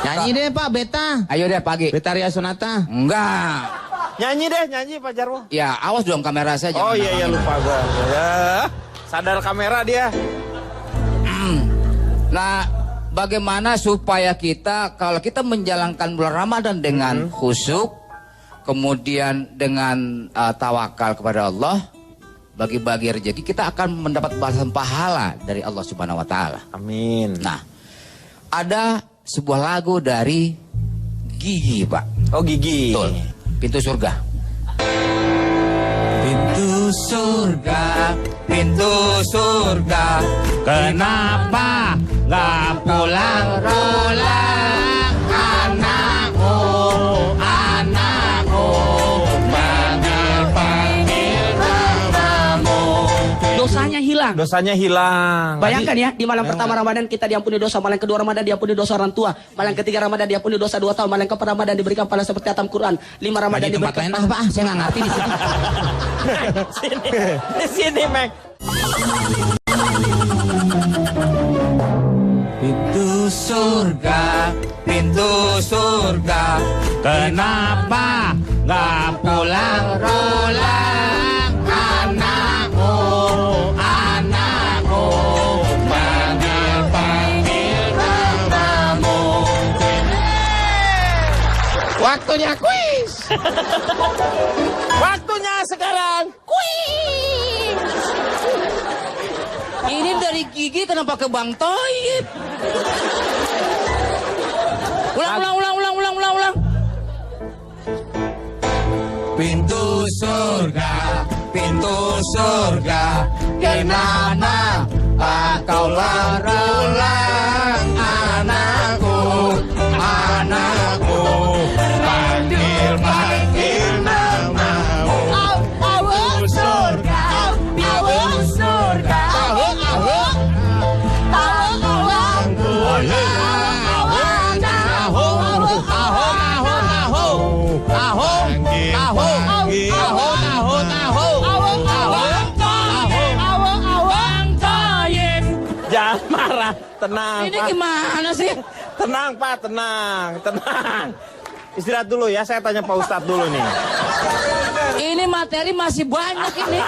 Nyanyi deh Pak, Beta. Ayo deh pagi. Betaria Sonata. Enggak. Nyanyi deh, nyanyi Pak Jarwo. Ya awas dong kamera saya. Oh jangan iya lupa gua. Ya, sadar kamera dia. Nah, bagaimana supaya kita kalau kita menjalankan bulan Ramadan dengan khusyuk, kemudian dengan tawakal kepada Allah, bagi-bagi rezeki, kita akan mendapat balasan pahala dari Allah Subhanahu wa taala. Amin. Nah, ada sebuah lagu dari Gigi, Pak. Oh, Gigi. Betul. Pintu surga. Pintu surga, pintu surga, kenapa nggak pulang-pulang anakku, anakku, panggil-panggil namamu. Dosanya hilang. hilang. Dosanya hilang. Bayangkan ya, di malam pertama Ramadan kita diampuni dosa, malam kedua Ramadan diampuni dosa orang tua, malam ketiga Ramadan diampuni dosa 2 tahun, malam keempat Ramadan diberikan pahala seperti atam Quran, 5 Ramadan Di tempat diberikan lain apa? Saya nggak ngerti di sini. Sini, di sini, Mek. Pintu surga, kenapa nggak pulang-pulang anakku, anakku, panggil-panggil namamu. Waktunya kuis. Waktunya sekarang. Ini dari Gigi kenapa ke Bang Toib? Ulang. Pintu surga, gimana kau berulang anakku, anakku, panggil namamu. Jangan marah, tenang. Ini Pak. gimana sih? Tenang Pak, tenang. Istirahat dulu ya, saya tanya Pak Ustadz dulu nih. Ini materi masih banyak ini.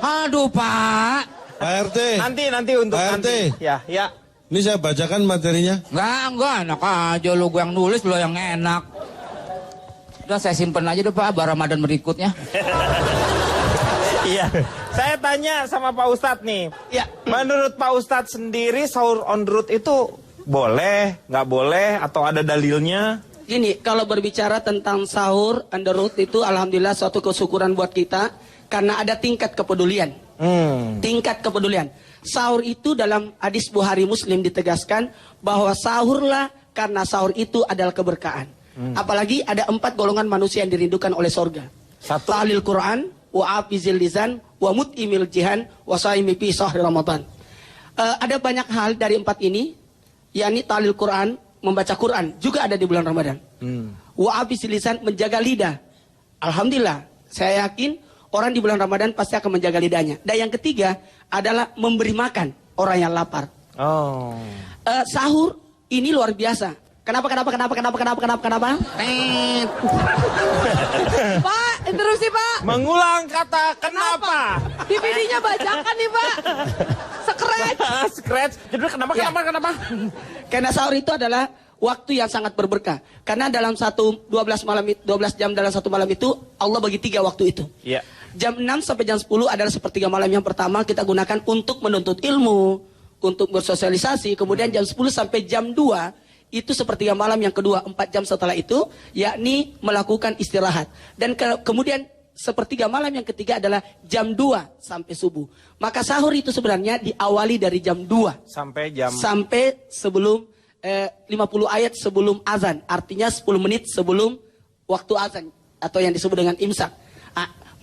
Aduh Pak. Pak RT. Nanti untuk Pak nanti. RT. Ya. Ini saya bacakan materinya. Enggak enak aja lu, gue yang nulis lu yang enak. Udah saya simpen aja deh Pak, biar Ramadan berikutnya. Iya. Saya tanya sama Pak Ustadz nih. Ya. Menurut Pak Ustadz sendiri sahur on the road itu boleh, nggak boleh, atau ada dalilnya? Gini, kalau berbicara tentang sahur on the road itu alhamdulillah suatu kesyukuran buat kita karena ada tingkat kepedulian. Tingkat kepedulian. Sahur itu dalam hadis Bukhari Muslim ditegaskan bahwa sahurlah karena sahur itu adalah keberkahan. Apalagi ada 4 golongan manusia yang dirindukan oleh sorga. Tahlil Quran, wa afizil lisan, wa mut'imil jihan, wa saimi fi sahri Ramadan. Ada banyak hal dari 4 ini, yakni tahlil Quran, membaca Quran juga ada di bulan Ramadan. Wa afizil lisan, menjaga lidah. Alhamdulillah, saya yakin orang di bulan Ramadan pasti akan menjaga lidahnya. Dan yang ketiga adalah memberi makan orang yang lapar. Sahur ini luar biasa. Kenapa? Pak, interupsi Pak. Mengulang kata kenapa? DVD-nya bacakan nih Pak. Scratch. Jadi kenapa? Karena sahur itu adalah waktu yang sangat berberkah. Karena dalam 12 jam dalam satu malam itu Allah bagi 3 waktu itu. Iya. Jam 6 sampai jam 10 adalah sepertiga malam yang pertama kita gunakan untuk menuntut ilmu, untuk bersosialisasi. Kemudian jam 10 sampai jam 2 itu sepertiga malam yang kedua, 4 jam setelah itu, yakni melakukan istirahat. Dan kemudian sepertiga malam yang ketiga adalah jam 2 sampai subuh. Maka sahur itu sebenarnya diawali dari jam 2 sampai sebelum 50 ayat sebelum azan. Artinya 10 menit sebelum waktu azan atau yang disebut dengan imsak.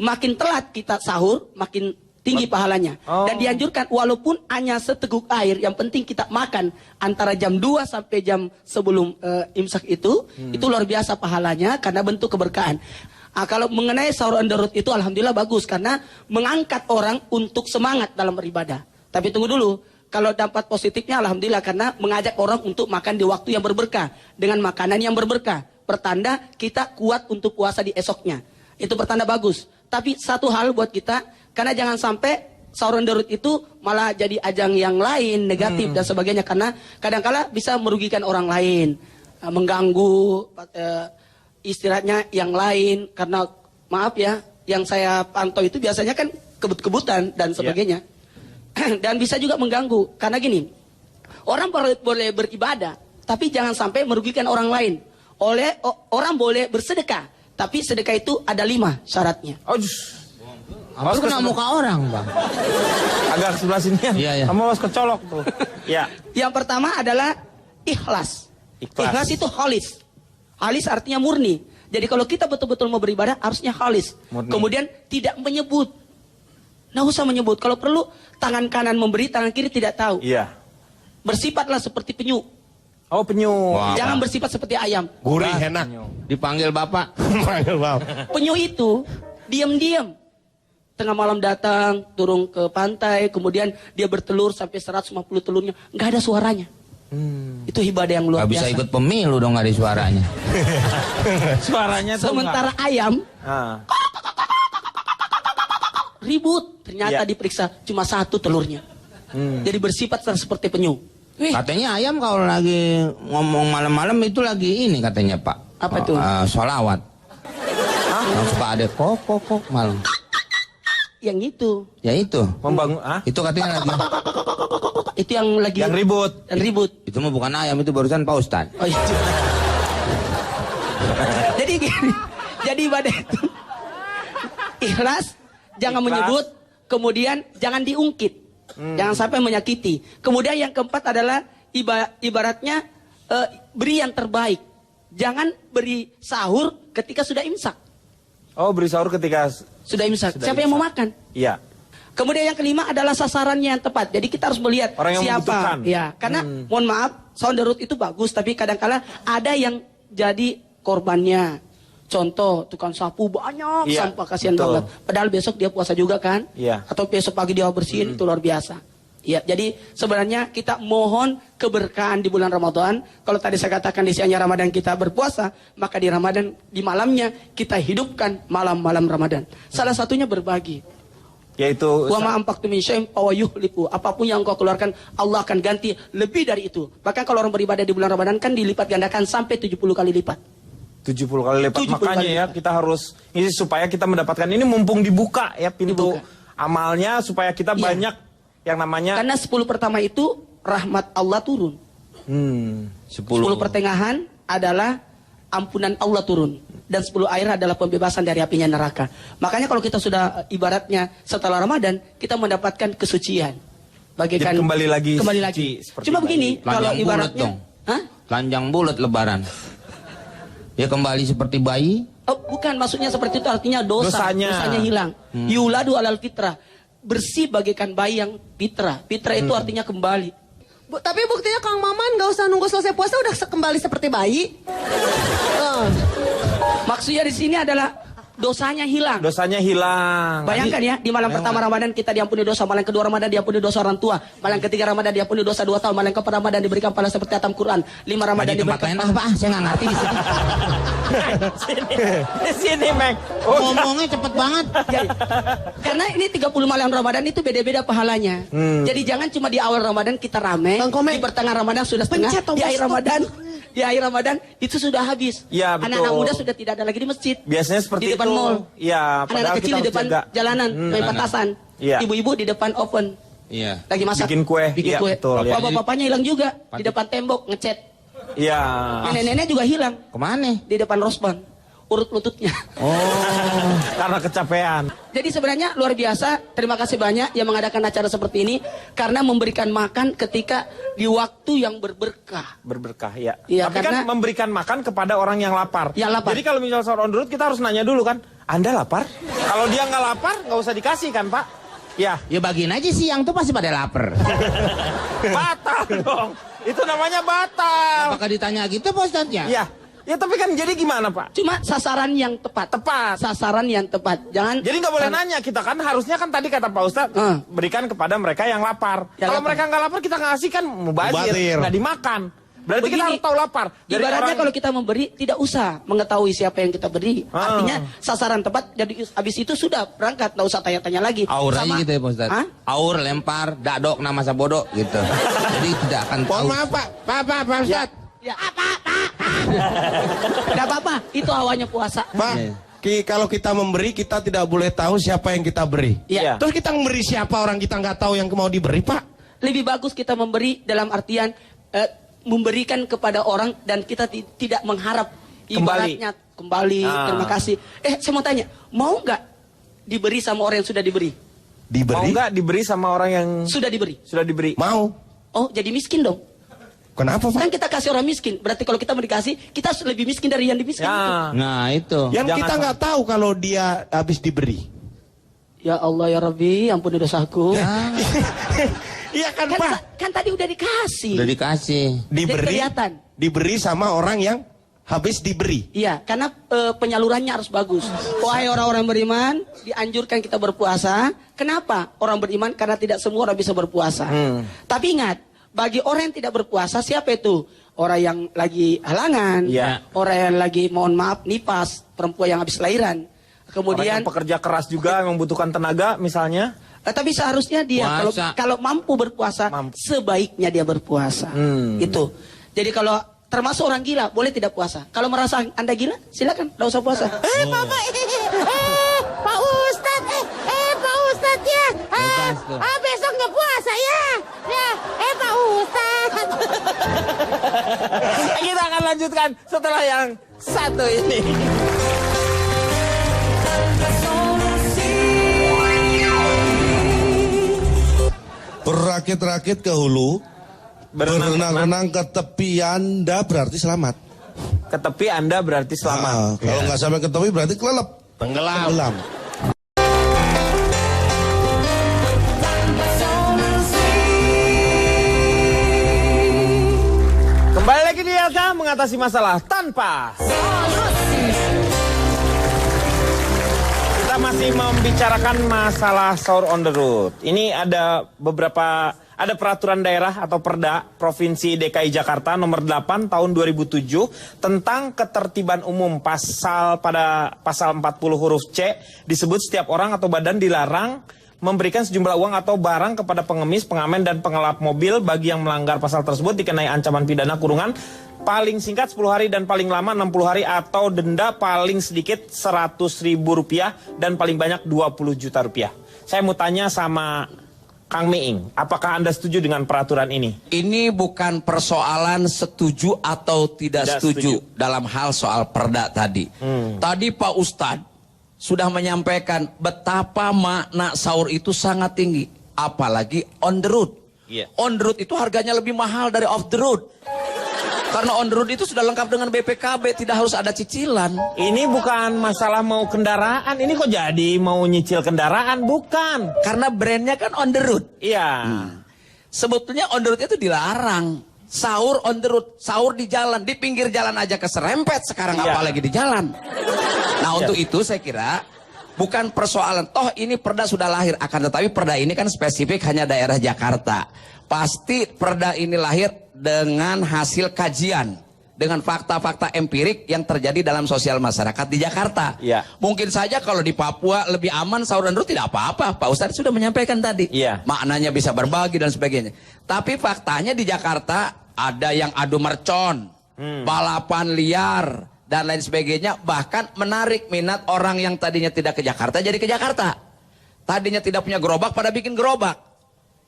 Makin telat kita sahur, makin tinggi pahalanya. Dan dianjurkan walaupun hanya seteguk air, yang penting kita makan antara jam 2 sampai jam sebelum imsak itu luar biasa pahalanya karena bentuk keberkahan. Kalau mengenai sahur on the road itu alhamdulillah bagus karena mengangkat orang untuk semangat dalam beribadah. Tapi tunggu dulu, kalau dampak positifnya alhamdulillah karena mengajak orang untuk makan di waktu yang berberkah dengan makanan yang berberkah. Pertanda kita kuat untuk puasa di esoknya. Itu pertanda bagus. Tapi satu hal buat kita, karena jangan sampai sahur on the road itu malah jadi ajang yang lain, negatif dan sebagainya. Karena kadang-kala bisa merugikan orang lain, mengganggu istirahatnya yang lain. Karena maaf ya, yang saya pantau itu biasanya kan kebut-kebutan dan sebagainya. Dan bisa juga mengganggu. Karena gini, orang boleh beribadah, tapi jangan sampai merugikan orang lain. Orang boleh bersedekah, tapi sedekah itu ada 5 syaratnya. Apa lu kena muka orang, Bang? Agak sebelah sini ya. Iya. Kamu harus kecolok tuh. Ya. Yang pertama adalah ikhlas. Ikhlas itu khalis. Khalis artinya murni. Jadi kalau kita betul-betul mau beribadah harusnya khalis. Murni. Kemudian tidak menyebut. Nggak usah menyebut. Kalau perlu tangan kanan memberi, tangan kiri tidak tahu. Iya. Bersifatlah seperti penyu. Oh, penyu. Jangan bersifat seperti ayam. Gurih enak. Dipanggil bapak. Panggil Bapak. Penyu itu diam-diam. Tengah malam datang, turun ke pantai, kemudian dia bertelur sampai 150 telurnya. Nggak ada suaranya. Itu ibadah yang luar Gak bisa biasa. ikut pemilu dong, gak ada suaranya. Suaranya tuh Sementara ayam Ah. ribut. Ternyata Iya. diperiksa cuma 1 telurnya. Jadi bersifat seperti penyu. Katanya ayam kalau lagi ngomong malam-malam itu lagi ini katanya Pak. Apa tuh? Sholawat. Yang suka ada kok malam. Yang itu. Ya itu. Membangun Itu katanya lagi. Itu yang lagi yang ribut. yang ribut. Itu mah bukan ayam, itu barusan Pak Ustadz. Oh, iya. Jadi gini, jadi ibadah itu ikhlas, jangan Ikhlas. menyebut, kemudian jangan diungkit, jangan sampai menyakiti. Kemudian yang keempat adalah ibaratnya beri yang terbaik. Jangan beri sahur ketika sudah imsak. Oh, beri sahur ketika Sudah imsak. Sudah Siapa yang mau imsak. makan? Iya. Kemudian yang kelima adalah sasarannya yang tepat. Jadi kita harus melihat Orang yang membutuhkan. siapa. Ya, karena mohon maaf, sound the root itu bagus, tapi kadang-kala ada yang jadi korbannya. Contoh, tukang sapu banyak Iya, sampah, kasihan betul. banget. Padahal besok dia puasa juga kan? Iya. Atau besok pagi dia bersihin, itu luar biasa. Ya, jadi sebenarnya kita mohon keberkahan di bulan Ramadan. Kalau tadi saya katakan di siangnya Ramadan kita berpuasa, maka di Ramadan di malamnya kita hidupkan malam-malam Ramadan. Salah satunya berbagi. Yaitu Wa ma anfaqtum min syai'in fahuwa yukhlifu. Apapun yang kau keluarkan, Allah akan ganti lebih dari itu. Bahkan kalau orang beribadah di bulan Ramadan kan dilipat gandakan sampai 70 kali lipat. 70 kali lipat. 70 Makanya kali ya lipat. kita harus ini supaya kita mendapatkan ini mumpung dibuka ya pintu Dibuka. amalnya supaya kita Iya. banyak yang namanya Karena 10 pertama itu rahmat Allah turun. 10 pertengahan adalah ampunan Allah turun. Dan 10 akhir adalah pembebasan dari apinya neraka. Makanya kalau kita sudah ibaratnya setelah Ramadan, kita mendapatkan kesucian. Bagaikan Jadi kembali lagi Kembali suci, lagi. seperti Cuma bayi. begini, kalau Telanjang bulat ibaratnya... dong. Hah? Telanjang bulat lebaran. Ya kembali seperti bayi. Oh, bukan, maksudnya seperti itu artinya dosa. Dosanya. Dosanya hilang. Yuladu alal fitrah. Bersih bagaikan bayi yang fitrah. Fitrah itu artinya kembali. Tapi buktinya Kang Maman gak usah nunggu selesai puasa udah kembali seperti bayi. Maksudnya di sini adalah dosanya hilang. dosanya hilang. Bayangkan ya, di malam pertama Ramadan kita diampuni dosa, malam kedua Ramadan diampuni dosa orang tua, malam ketiga Ramadan diampuni dosa 2 tahun, malam keempat Ramadan diberikan pahala seperti atam Quran, 5 Ramadan Di tempat diberikan lain apa? Saya nggak ngerti di sini. Di sini, Mek. Oh, Ngomongnya cepet banget. Ya, karena ini 30 malam Ramadan itu beda-beda pahalanya. Jadi jangan cuma di awal Ramadan kita rame, Bang Komeng. di pertengahan Ramadan sudah setengah, Pencet tombol di akhir stop. Ramadan, di akhir Ramadan itu sudah habis. Iya, betul. Anak-anak muda sudah tidak ada lagi di masjid. Biasanya seperti di depan itu. mall. Iya, Anak-anak padahal kecil kita di harus depan jaga. jalanan, main petasan. Iya. Ibu-ibu di depan oven. Iya. Lagi masak. Bikin kue. Bikin Iya, kue. betul, ya. Bapak-bapaknya hilang juga di depan tembok ngecat. Iya. Nenek-nenek juga hilang Kemana? di depan rosban. Urut lututnya. Karena kecapean. Jadi sebenarnya luar biasa. Terima kasih banyak yang mengadakan acara seperti ini karena memberikan makan ketika di waktu yang berberkah. Berberkah, ya. Iya, Tapi karena- kan memberikan makan kepada orang yang lapar. Yang lapar. Jadi kalau misal sahur on the road, kita harus nanya dulu kan, Anda lapar? Kalau dia nggak lapar, nggak usah dikasih kan, Pak? Ya, Ya bagiin aja siang tuh pasti pada lapar. batal dong. Itu namanya batal. Apakah ditanya gitu Pak Ustadznya? Ya, ya tapi kan jadi gimana, Pak? Cuma sasaran yang tepat. Tepat. Sasaran yang tepat. Jangan. Jadi nggak boleh nanya kita kan harusnya kan tadi kata Pak Ustadz berikan kepada mereka yang lapar. Yang Kalau lapar. mereka nggak lapar kita ngasih kan mubazir, Mubazir. nggak dimakan. Berarti kita Begini, harus tahu lapar. Dari Ibaratnya orang- kalau kita memberi tidak usah mengetahui siapa yang kita beri. Artinya sasaran tepat. Jadi habis itu sudah berangkat, nggak usah tanya-tanya lagi. Aur aja Sama- gitu ya Pak Ustadz. Hah? Aur lempar, dadok nama sabodo gitu. Jadi tidak akan tahu. Mohon maaf Pak. Pak Ustadz. Ya apa? Gak apa-apa. Itu awalnya puasa. Pak, kalau kita memberi kita tidak boleh tahu siapa yang kita beri. Iya. Terus kita memberi siapa orang kita nggak tahu yang mau diberi Pak? Lebih bagus kita memberi dalam artian memberikan kepada orang dan kita tidak mengharap ibaratnya kembali. Terima kasih. Saya mau tanya, mau nggak diberi sama orang yang sudah diberi? mau Diberi? nggak diberi sama orang yang Sudah diberi. sudah diberi? Mau. Oh, jadi miskin dong. Kenapa, Pak? Kan kita kasih orang miskin. Berarti kalau kita mau dikasih, kita lebih miskin dari yang dimiskin. Ya. Nah itu. Yang kita nggak tahu kalau dia habis diberi. Ya Allah ya Rabbi, ampuni dosaku. Iya kan, Pak? Kan tadi udah dikasih. Udah dikasih. Diberi, Jadi kelihatan. diberi sama orang yang habis diberi. Iya, karena penyalurannya harus bagus. Wahai orang-orang beriman, dianjurkan kita berpuasa. Kenapa? Orang beriman karena tidak semua orang bisa berpuasa. Tapi ingat, bagi orang yang tidak berpuasa, siapa itu? Orang yang lagi halangan, orang yang lagi, mohon maaf, nipas, perempuan yang habis lahiran. Kemudian orang yang pekerja keras juga yang membutuhkan tenaga misalnya. Tapi seharusnya dia kalau mampu berpuasa, sebaiknya dia berpuasa. Itu. Jadi kalau termasuk orang gila, boleh tidak puasa. Kalau merasa Anda gila, silakan, tidak usah puasa. Pak Ustadz, Pak Ustadz ya. Besok nggak puasa ya. Pak Ustadz. Kita akan lanjutkan setelah yang satu ini. Berakit-rakit ke hulu, berenang-renang ke tepi Anda berarti selamat. Ke tepi Anda berarti selamat. Kalau nggak sampai ke tepi berarti kelelep. Tenggelam. Kembali lagi di LK mengatasi masalah tanpa Kita masih membicarakan masalah sahur on the road. Ini ada peraturan daerah atau Perda Provinsi DKI Jakarta nomor 8 tahun 2007 tentang ketertiban umum. Pasal 40 huruf C disebut setiap orang atau badan dilarang memberikan sejumlah uang atau barang kepada pengemis, pengamen, dan pengelap mobil. Bagi yang melanggar pasal tersebut dikenai ancaman pidana kurungan paling singkat 10 hari dan paling lama 60 hari atau denda paling sedikit Rp100.000 dan paling banyak Rp20 juta. Saya mau tanya sama Kang Meing, apakah Anda setuju dengan peraturan ini? Ini bukan persoalan setuju atau tidak setuju dalam hal soal perda tadi. Tadi Pak Ustadz sudah menyampaikan betapa makna sahur itu sangat tinggi. Apalagi on the road. On the road itu harganya lebih mahal dari off the road. Karena on the road itu sudah lengkap dengan BPKB, tidak harus ada cicilan. Ini bukan masalah mau kendaraan, ini kok jadi mau nyicil kendaraan, bukan. Karena brandnya kan on the road. Iya. Sebetulnya on the road itu dilarang. Sahur on the road, sahur di jalan, di pinggir jalan aja keserempet sekarang, apalagi di jalan. Nah untuk itu saya kira bukan persoalan, toh ini perda sudah lahir, akan tetapi perda ini kan spesifik hanya daerah Jakarta. Pasti perda ini lahir dengan hasil kajian, dengan fakta-fakta empirik yang terjadi dalam sosial masyarakat di Jakarta. Mungkin saja kalau di Papua lebih aman sahur on the road tidak apa-apa, Pak Ustadz sudah menyampaikan tadi. Maknanya bisa berbagi dan sebagainya. Tapi faktanya di Jakarta ada yang adu mercon, balapan liar, dan lain sebagainya. Bahkan menarik minat orang yang tadinya tidak ke Jakarta jadi ke Jakarta. Tadinya tidak punya gerobak pada bikin gerobak.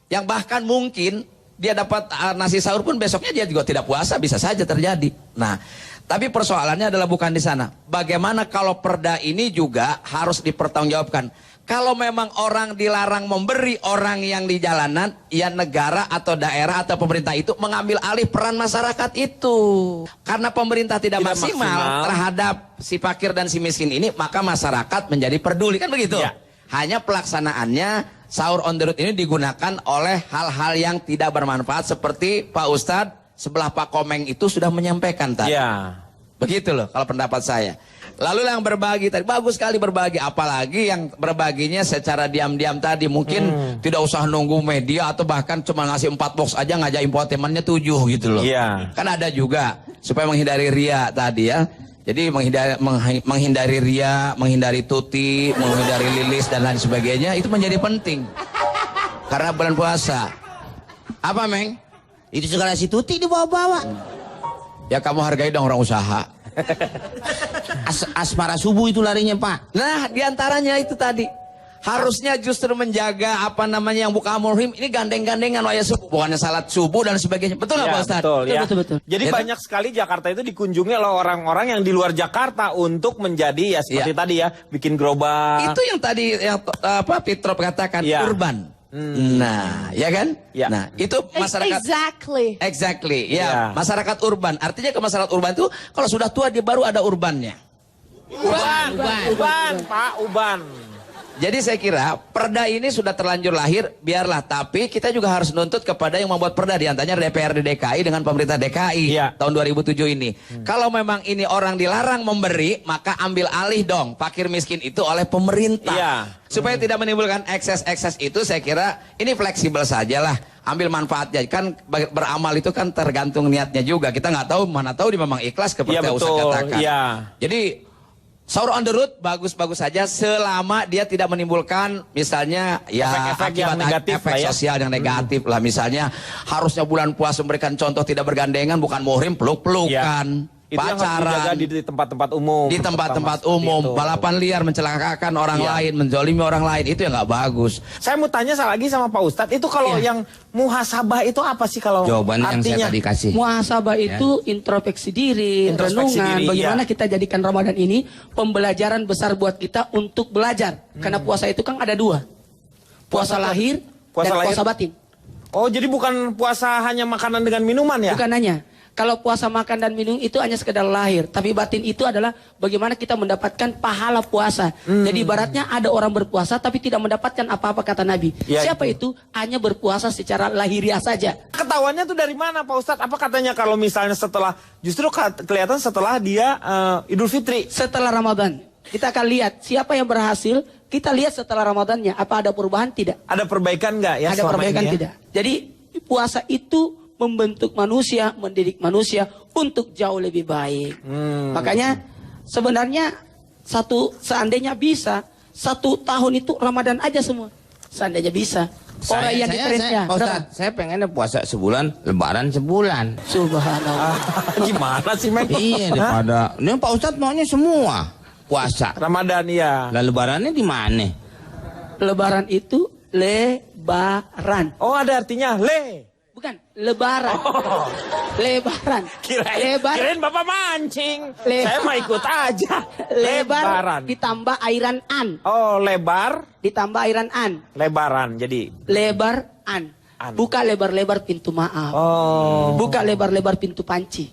Yang bahkan mungkin dia dapat nasi sahur pun besoknya dia juga tidak puasa, bisa saja terjadi. Nah, tapi persoalannya adalah bukan di sana. Bagaimana kalau perda ini juga harus dipertanggungjawabkan. Kalau memang orang dilarang memberi orang yang di jalanan, ya negara atau daerah atau pemerintah itu mengambil alih peran masyarakat itu. Karena pemerintah tidak maksimal terhadap si fakir dan si miskin ini, maka masyarakat menjadi peduli, kan begitu? Hanya pelaksanaannya sahur on the road ini digunakan oleh hal-hal yang tidak bermanfaat seperti Pak Ustadz sebelah Pak Komeng itu sudah menyampaikan tadi. Begitu loh kalau pendapat saya. Lalu yang berbagi tadi, bagus sekali berbagi. Apalagi yang berbaginya secara diam-diam tadi. Mungkin tidak usah nunggu media atau bahkan cuma ngasih 4 box aja ngajak import temannya 7 gitu loh. Kan ada juga supaya menghindari ria tadi ya. Jadi menghindari ria, menghindari tuti, menghindari lilis dan lain sebagainya itu menjadi penting. Karena bulan puasa. Apa, Meng? Itu segala si tuti dibawa-bawa. Ya kamu hargai dong orang usaha. Asmara subuh itu larinya, Pak. Nah, diantaranya itu tadi. Harusnya justru menjaga apa namanya yang buka muhrim ini gandeng-gandengan waya subuh, bukannya salat subuh dan sebagainya. Betul nggak Pak Ustadz? Betul. Jadi banyak sekali Jakarta itu dikunjungi oleh orang-orang yang di luar Jakarta untuk menjadi ya seperti tadi ya, bikin gerobak. Itu yang tadi yang Fitrop katakan urban. Nah, ya kan? Ya. Nah, itu masyarakat Exactly. ya, masyarakat urban. Artinya ke masyarakat urban itu kalau sudah tua dia baru ada urbannya. Uban, Pak, uban. Jadi saya kira perda ini sudah terlanjur lahir, biarlah. Tapi kita juga harus nuntut kepada yang membuat perda, diantaranya DPRD DKI dengan pemerintah DKI tahun 2007 ini. Kalau memang ini orang dilarang memberi, maka ambil alih dong fakir miskin itu oleh pemerintah. Supaya tidak menimbulkan ekses-ekses itu, saya kira ini fleksibel sajalah. Ambil manfaatnya, kan beramal itu kan tergantung niatnya juga. Kita nggak tahu, mana tahu dia memang ikhlas seperti Ustaz katakan. Jadi sahur on the road bagus-bagus saja selama dia tidak menimbulkan misalnya ya efek sosial yang negatif lah. Misalnya harusnya bulan puasa memberikan contoh tidak bergandengan, bukan muhrim, peluk-pelukan. Itu pacaran di tempat-tempat umum. Di tempat-tempat umum, balapan liar, mencelakakan orang lain, menzolimi orang lain, itu yang nggak bagus. Saya mau tanya lagi sama Pak Ustadz, itu kalau yang muhasabah itu apa sih kalau jawabannya artinya? yang saya tadi kasih. Muhasabah itu introspeksi diri, renungan, bagaimana kita jadikan Ramadan ini pembelajaran besar buat kita untuk belajar. Karena puasa itu kan ada dua. Puasa lahir dan puasa batin. Oh, jadi bukan puasa hanya makanan dengan minuman ya? Bukan hanya. Kalau puasa makan dan minum itu hanya sekedar lahir. Tapi batin itu adalah bagaimana kita mendapatkan pahala puasa. Jadi ibaratnya ada orang berpuasa tapi tidak mendapatkan apa-apa kata Nabi. Siapa itu? Hanya berpuasa secara lahiriah saja. Ketahuannya tuh dari mana Pak Ustadz? Apa katanya kalau misalnya setelah, justru kelihatan setelah dia Idul Fitri? Setelah Ramadan. Kita akan lihat siapa yang berhasil. Kita lihat setelah Ramadannya. Apa ada perubahan? Tidak. Ada perbaikan nggak ya? Ada perbaikan ini, ya? tidak. Jadi puasa itu membentuk manusia, mendidik manusia untuk jauh lebih baik. Makanya sebenarnya seandainya bisa 1 tahun itu Ramadan aja semua. Seandainya bisa. Orang yang ditrennya. Ustaz, saya pengennya puasa sebulan, lebaran sebulan. Subhanallah. Gimana sih, Men? Iya, daripada ini Pak Ustadz maunya semua puasa. Ramadan ya. Lah lebarannya di mana? Lebaran itu lebaran. Oh, ada artinya Bukan, lebaran. Lebaran. Kirain Bapak mancing. Saya mau ikut aja. Lebaran. Ditambah airan an. Oh, lebar. Ditambah airan an. Lebaran, jadi. Lebaran. Buka lebar-lebar pintu maaf. Oh. Buka lebar-lebar pintu panci.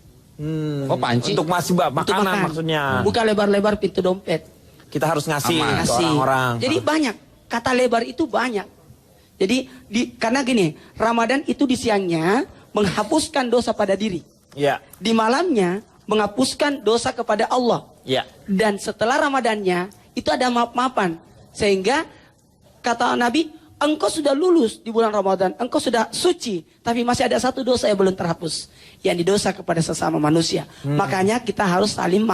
Oh, panci? Untuk masih makanan maksudnya. Buka lebar-lebar pintu dompet. Kita harus ngasih ke orang-orang. Jadi banyak. Kata lebar itu banyak. Jadi karena gini, Ramadan itu di siangnya menghapuskan dosa pada diri. Ya. Di malamnya menghapuskan dosa kepada Allah. Ya. Dan setelah Ramadannya itu ada maaf-maafan. Sehingga kata Nabi, engkau sudah lulus di bulan Ramadan, engkau sudah suci, tapi masih ada 1 dosa yang belum terhapus, yang didosa kepada sesama manusia. Makanya kita harus saling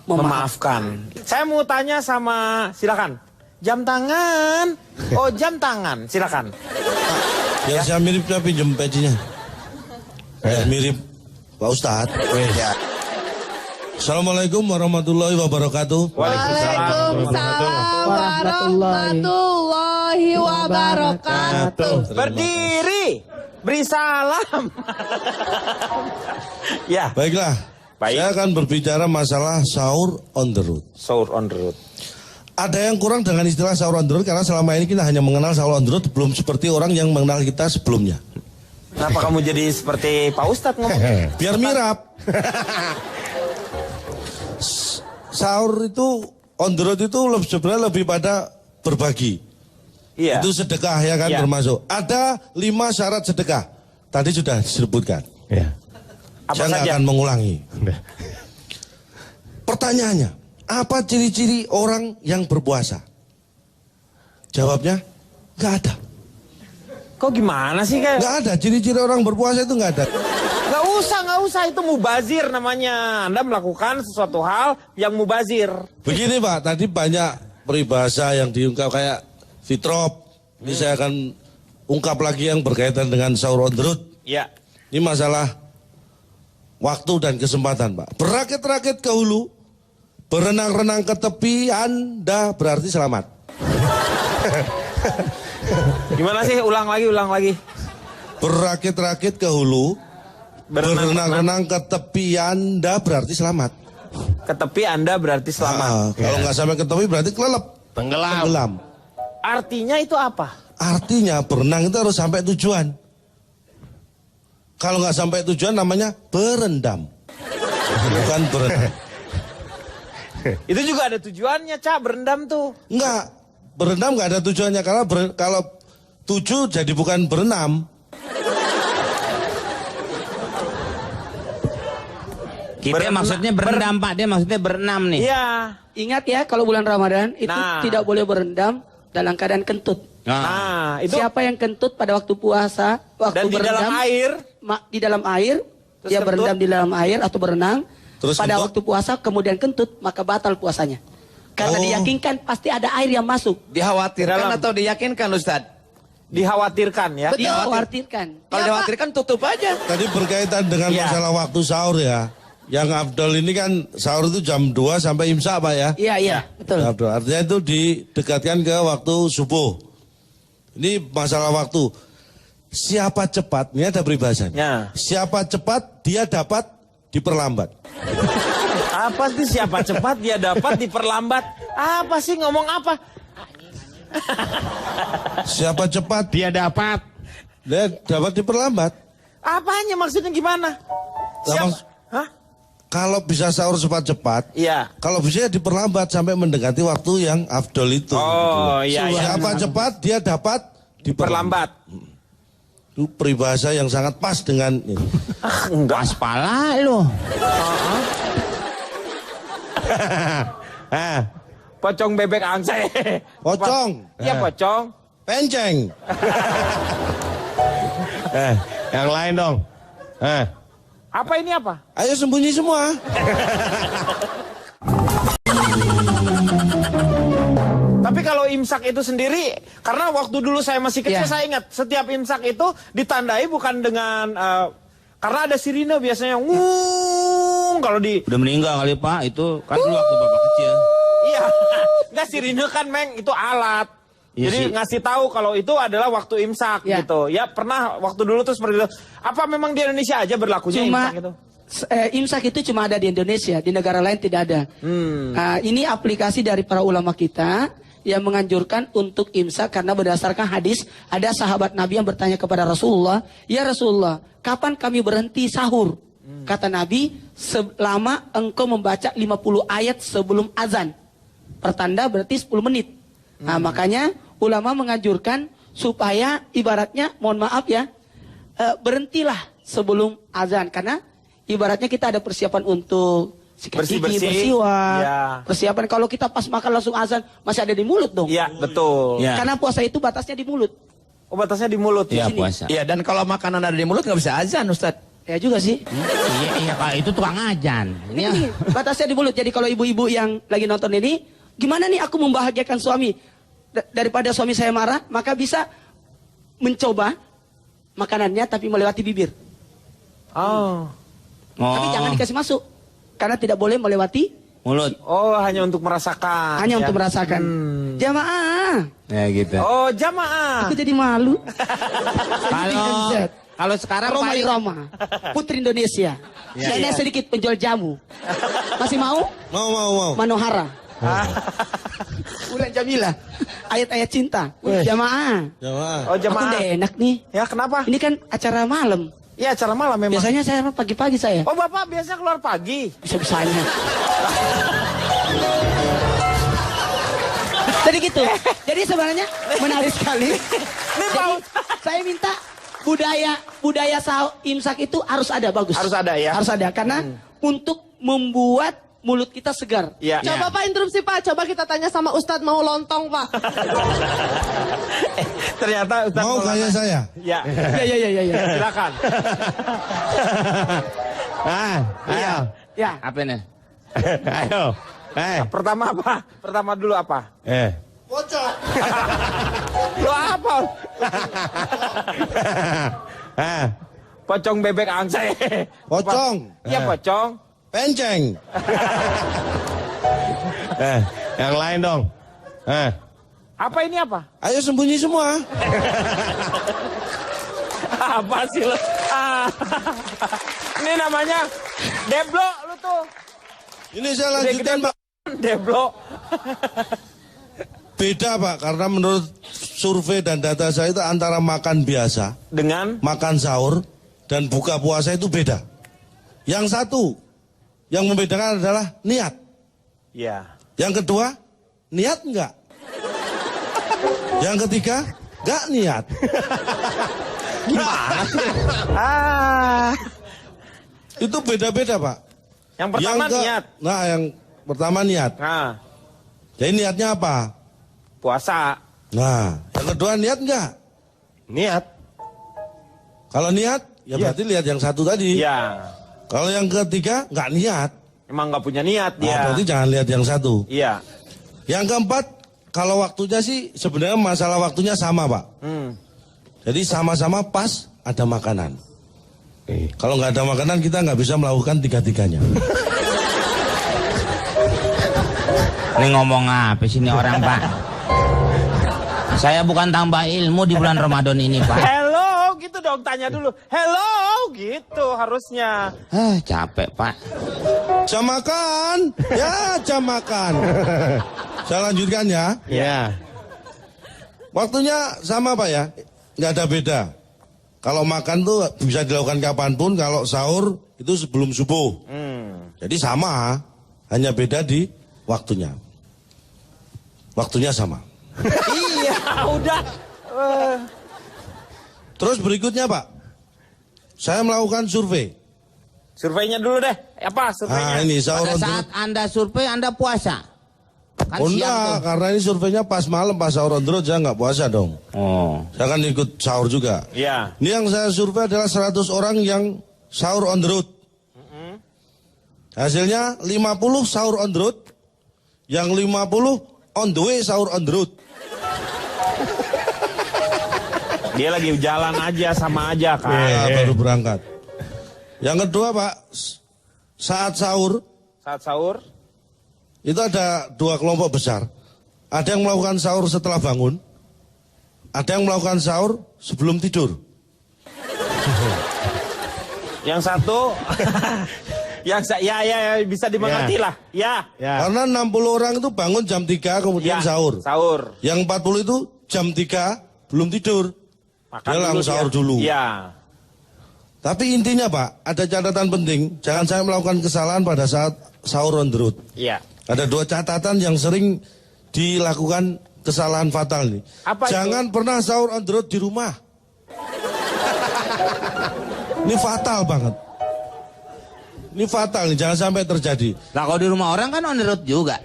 memaafkan. Saya mau tanya silakan. Jam tangan. Oh, jam tangan. Silakan. Ya, saya mirip tapi pinjem pecinya. Mirip Pak Ustadz. Assalamualaikum warahmatullahi wabarakatuh. Waalaikumsalam warahmatullahi wabarakatuh. Berdiri. Beri salam. Ya. Baiklah. Saya akan berbicara masalah sahur on the road. Sahur on the road. Ada yang kurang dengan istilah sahur on the road karena selama ini kita hanya mengenal sahur on the road belum seperti orang yang mengenal kita sebelumnya. Kenapa kamu jadi seperti Pak Ustadz ngomong? Biar mirap. Sahur itu on the road itu sebenarnya lebih pada berbagi. Iya. Itu sedekah ya kan termasuk. Ada 5 syarat sedekah. Tadi sudah disebutkan. Iya. Saya nggak akan mengulangi. Pertanyaannya. Apa ciri-ciri orang yang berpuasa? Jawabnya, nggak ada. Kok gimana sih kayak? Nggak ada, ciri-ciri orang berpuasa itu nggak ada. Nggak usah, itu mubazir namanya. Anda melakukan sesuatu hal yang mubazir. Begini Pak, tadi banyak peribahasa yang diungkap kayak fitrop. Ini saya akan ungkap lagi yang berkaitan dengan sahur on the road. Ya. Ini masalah waktu dan kesempatan Pak. Berakit-rakit ke hulu. Berenang-renang ke tepi, Anda berarti selamat. Gimana sih? Ulang lagi. Berakit-rakit ke hulu, berenang-renang ke tepi, Anda berarti selamat. Ke tepi Anda berarti selamat. Kalau nggak sampai ke tepi berarti kelelep. Tenggelam. Artinya itu apa? Artinya berenang itu harus sampai tujuan. Kalau nggak sampai tujuan namanya berendam. Bukan berenang. Itu juga ada tujuannya, Cak, berendam tuh. Enggak, berendam nggak ada tujuannya. Kalau tujuh jadi bukan berenam. Kita maksudnya berendam, Pak. Dia maksudnya berenam nih. Iya. Ingat ya, kalau bulan Ramadan itu Nah. tidak boleh berendam dalam keadaan kentut. Nah, itu Siapa yang kentut pada waktu puasa, waktu dan di berendam, dalam air. di dalam air, Terus dia kentut. berendam di dalam air atau berenang. Terus pada kentut. waktu puasa kemudian kentut, maka batal puasanya. Karena Oh. diyakinkan pasti ada air yang masuk. Dikhawatirkan Dalam. atau diyakinkan Ustadz? Dikhawatirkan ya. Betul, dikhawatirkan. Kalau Ya, Pak. dikhawatirkan tutup aja. Tadi berkaitan dengan Iya. masalah waktu sahur ya. Yang afdal ini kan sahur itu jam 2 sampai imsak, Pak ya. Iya, iya, betul. Afdal. Artinya itu didekatkan ke waktu subuh. Ini masalah waktu. Siapa cepat, ini ada peribahasanya. Ya. Siapa cepat, dia dapat diperlambat. Apa sih siapa cepat dia dapat diperlambat? Apa sih ngomong apa? Siapa cepat, dia dapat diperlambat. Apanya maksudnya gimana? Siapa- Hah? Kalau bisa sahur cepat-cepat, Iya. kalau bisa ya diperlambat sampai mendekati waktu yang afdol itu. Oh, iya, iya. Siapa cepat, dia dapat diperlambat. Perlambat. Itu peribahasa yang sangat pas dengan ini. Enggak. Pala lu. Pocong bebek angsa. Pocong. Iya, pocong. Penceng. Yang lain dong. Apa ini apa? Ayo sembunyi semua. Tapi kalau imsak itu sendiri, karena waktu dulu saya masih kecil, Iya. saya ingat setiap imsak itu ditandai bukan dengan karena ada sirine biasanya, kalau di Udah meninggal kali Pak, itu kan dulu waktu Bapak kecil. iya, nggak sirine kan Meng itu alat. Iya Jadi sih. ngasih tahu kalau itu adalah waktu imsak Ya. gitu. Ya pernah waktu dulu tuh seperti itu. Apa memang di Indonesia aja berlakunya Cuma imsak itu? imsak itu cuma ada di Indonesia, di negara lain tidak ada. Ini aplikasi dari para ulama kita yang menganjurkan untuk imsak karena berdasarkan hadis ada sahabat Nabi yang bertanya kepada Rasulullah, "Ya Rasulullah, kapan kami berhenti sahur?" Kata Nabi, "Selama engkau membaca 50 ayat sebelum azan." Pertanda berarti 10 menit. Nah, makanya ulama menganjurkan supaya ibaratnya, mohon maaf ya, berhentilah sebelum azan karena ibaratnya kita ada persiapan untuk sikat gigi, Bersih-bersih. bersiwak, Ya. persiapan kalau kita pas makan langsung azan masih ada di mulut dong. Iya, betul. Ya. Karena puasa itu batasnya di mulut. Oh, batasnya di mulut. Iya, Di sini. puasa. Iya, dan kalau makanan ada di mulut nggak bisa azan, Ustadz. Ya juga sih. Iya, kalau itu tukang ajan. Ini batasnya di mulut. Jadi kalau ibu-ibu yang lagi nonton ini, gimana nih aku membahagiakan suami? Daripada suami saya marah, maka bisa mencoba makanannya tapi melewati bibir. Oh. Tapi jangan dikasih masuk. Karena tidak boleh melewati, Mulut. Oh, hanya untuk merasakan. hanya ya. untuk merasakan. Jamaah. Ya gitu. Oh, jamaah. Aku jadi malu. Kalau sekarang Roma paling Iroma, Putri Indonesia. Saya sedikit penjual jamu. Masih mau? Mau. Manohara. Bulan Jamila. Ayat-ayat cinta. Jamaah. Jamaah. Oh, Aku jamaah. udah enak nih. Ya, kenapa? Ini kan acara malam. Ya, acara malam memang. Biasanya saya pagi-pagi saya. Oh, Bapak biasa keluar pagi. Bisa-bisanya. Jadi gitu. Jadi sebenarnya menarik sekali. Jadi, saya minta budaya imsak itu harus ada, bagus. Harus ada ya. Harus ada karena untuk membuat mulut kita segar. Iya. Coba Pak interupsi Pak, coba kita tanya sama Ustadz mau lontong Pak. Ternyata Ustaz Mau Maulana- kayak saya? Ya. Ya. Silakan. Iya. Ya. Apa nih? Ayo. Pertama apa? Pertama dulu apa? Pocong. Lo apa? Pocong bebek angsa. Pocong. Iya, pocong. Penceng. Yang lain dong. Apa ini apa? Ayo sembunyi semua. Apa sih lo? Ini namanya Deblo lu tuh. Ini saya lanjutkan, Pak. Deblo. Beda, Pak, karena menurut survei dan data saya itu antara makan biasa dengan makan sahur dan buka puasa itu beda. Yang satu yang membedakan adalah niat. Ya. Yang kedua, niat enggak. Yang ketiga, enggak niat. Gimana sih? Itu beda-beda, Pak. Yang pertama niat. Nah, yang pertama niat. Nah. Jadi niatnya apa? Puasa. Nah, yang kedua niat enggak? Niat. Kalau niat, ya berarti lihat yang satu tadi. Iya. Kalau yang ketiga, enggak niat. Emang nggak punya niat dia. Nah, berarti jangan lihat yang satu. Iya. Yang keempat, kalau waktunya sih sebenarnya masalah waktunya sama, Pak. Jadi sama-sama pas ada makanan. Kalau nggak ada makanan kita nggak bisa melakukan tiga-tiganya. Ini ngomong apa sih ini orang, Pak? Saya bukan tambah ilmu di bulan Ramadan ini, Pak. Hello, gitu dong, tanya dulu. Hello, gitu harusnya. Capek, Pak. Jam makan, ya jam makan. Saya lanjutkan ya. Ya. Waktunya sama, Pak ya, nggak ada beda. Kalau makan tuh bisa dilakukan kapanpun, kalau sahur itu sebelum subuh. Jadi sama, hanya beda di waktunya. Waktunya sama. Iya, udah. Terus berikutnya, Pak, saya melakukan survei. Surveinya dulu deh. Apa surveinya? Nah, ini sahur Pada on the saat road. Anda survei, Anda puasa. Kan Oh siang enggak, tuh. karena ini surveinya pas malam, pas sahur on the road, saya nggak puasa dong. Oh. Saya kan ikut sahur juga. Iya. Ini yang saya survei adalah 100 orang yang sahur on the road. Hasilnya 50 sahur on the road, yang 50 on the way sahur on the road. Dia lagi jalan aja, sama aja kan. Ya, baru berangkat. Yang kedua, Pak, saat sahur, Saat sahur. itu ada dua kelompok besar. Ada yang melakukan sahur setelah bangun, ada yang melakukan sahur sebelum tidur. Yang satu. ya bisa dimengerti lah. Ya. Karena 60 orang itu bangun jam 3 kemudian Ya, sahur. Sahur. Yang 40 itu jam 3 belum tidur. Makan Dia langsung sahur dulu. Iya. Tapi intinya, Pak, ada catatan penting. Jangan saya melakukan kesalahan pada saat sahur on the road. Iya. Ada dua catatan yang sering dilakukan kesalahan fatal nih. Apa Jangan pernah sahur on the road di rumah. Ini fatal banget. Ini fatal nih, jangan sampai terjadi. Lah kalau di rumah orang kan on the road juga.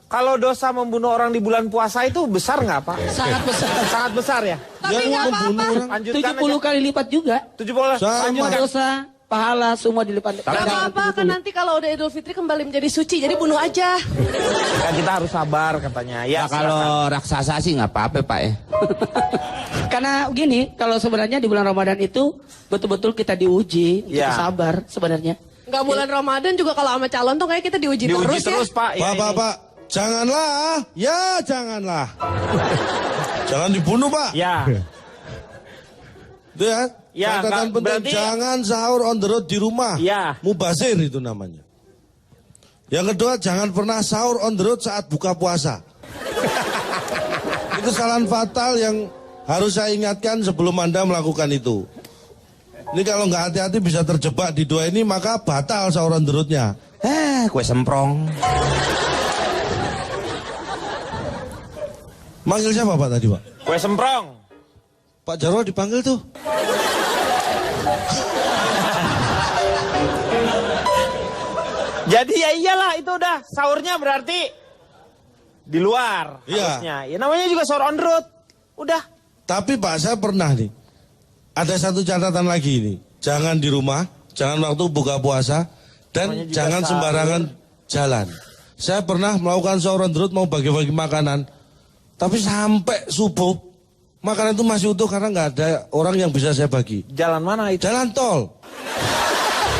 Kalau dosa membunuh orang di bulan puasa itu besar nggak, Pak? Sangat besar. Sangat besar ya? Tapi nggak apa-apa. Lanjutkan 70 kali lipat juga. 70 Semua dosa, pahala semua dilipat. Gak apa-apa kan nanti kalau udah Idul Fitri kembali menjadi suci, jadi bunuh aja. Kan kita harus sabar katanya. Ya, Nah, kalau raksasa sih nggak apa-apa, Pak ya. Karena gini, kalau sebenarnya di bulan Ramadan itu betul-betul kita diuji untuk Ya. sabar sebenarnya. Nggak bulan Ramadan juga kalau sama calon tuh kayak kita diuji terus ya. Pak. Ya, Pak, janganlah. Ya, janganlah. Jangan dibunuh, Pak. Ya. Itu ya. Ya, Catatan penting, berarti- jangan sahur on the road di rumah. Ya. Mubazir itu namanya. Yang kedua, jangan pernah sahur on the road saat buka puasa. Itu kesalahan fatal yang harus saya ingatkan sebelum Anda melakukan itu. Ini kalau nggak hati-hati bisa terjebak di dua ini, maka batal sahur on the road-nya. Kue semprong. Manggil siapa, Pak, tadi, Pak? Kue semprong. Pak Jarwo dipanggil tuh. Jadi ya iyalah itu udah sahurnya berarti di luar Iya. harusnya. Ya namanya juga sahur on the road. Udah. Tapi Pak, saya pernah nih. Ada satu catatan lagi ini. Jangan di rumah, jangan waktu buka puasa, dan Namanya juga jangan sahur. sembarangan jalan. Saya pernah melakukan sahur on the road, mau bagi-bagi makanan. Tapi sampai subuh, makanan itu masih utuh karena nggak ada orang yang bisa saya bagi. Jalan mana itu? Jalan tol.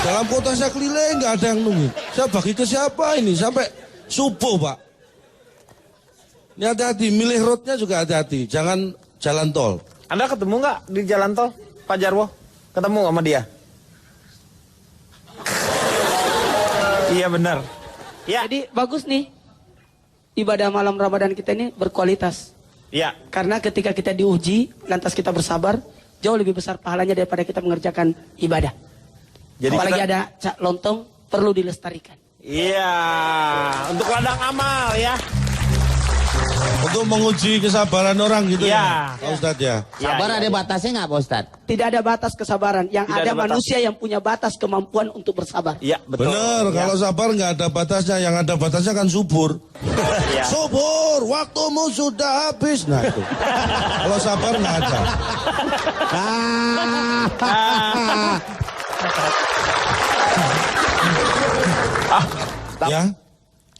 Dalam kota saya keliling, nggak ada yang nunggu. Saya bagi ke siapa ini? Sampai subuh, Pak. Ini hati-hati, milih roadnya juga hati-hati. Jangan jalan tol. Anda ketemu nggak di jalan tol, Pak Jarwo? Ketemu sama dia? Iya benar. Ya. Jadi bagus nih. Ibadah malam Ramadan kita ini berkualitas. Iya. Karena ketika kita diuji, lantas kita bersabar, jauh lebih besar pahalanya daripada kita mengerjakan ibadah. Jadi apalagi ada cak lontong, perlu dilestarikan. Iya, untuk ladang amal ya. Untuk menguji kesabaran orang gitu ya, Pak Ustadz ya. Sabar ada batasnya nggak Pak Ustadz? Tidak ada batas kesabaran. Yang Tidak ada ada batas. manusia yang punya batas kemampuan untuk bersabar. Iya, betul. Bener, Ya. kalau sabar nggak ada batasnya, yang ada batasnya kan subur. Iya. Subur, waktumu sudah habis. Nah itu. Kalau sabar nggak ada. Ya,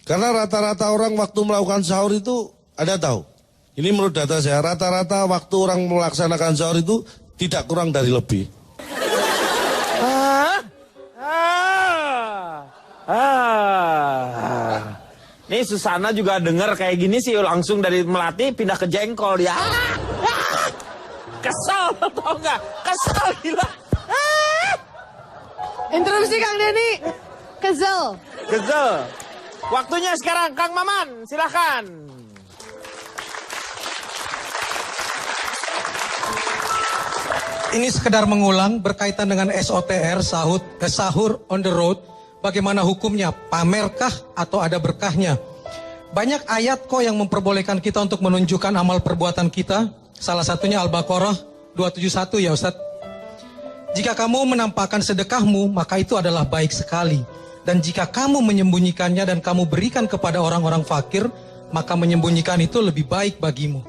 karena rata-rata orang waktu melakukan sahur itu, ada tahu? Ini menurut data saya, rata-rata waktu orang melaksanakan sahur itu tidak kurang dari lebih. Nih Susana juga denger kayak gini sih, langsung dari Melati pindah ke jengkol dia. Kesal tau nggak? Kesal gila. Interupsi Kang Denny. Kesel. Kesel. Waktunya sekarang Kang Maman, silahkan. Ini sekedar mengulang berkaitan dengan SOTR, sahur on the road. Bagaimana hukumnya? Pamerkah atau ada berkahnya? Banyak ayat kok yang memperbolehkan kita untuk menunjukkan amal perbuatan kita. Salah satunya Al-Baqarah 271 ya Ustadz. Jika kamu menampakkan sedekahmu, maka itu adalah baik sekali. Dan jika kamu menyembunyikannya dan kamu berikan kepada orang-orang fakir, maka menyembunyikan itu lebih baik bagimu.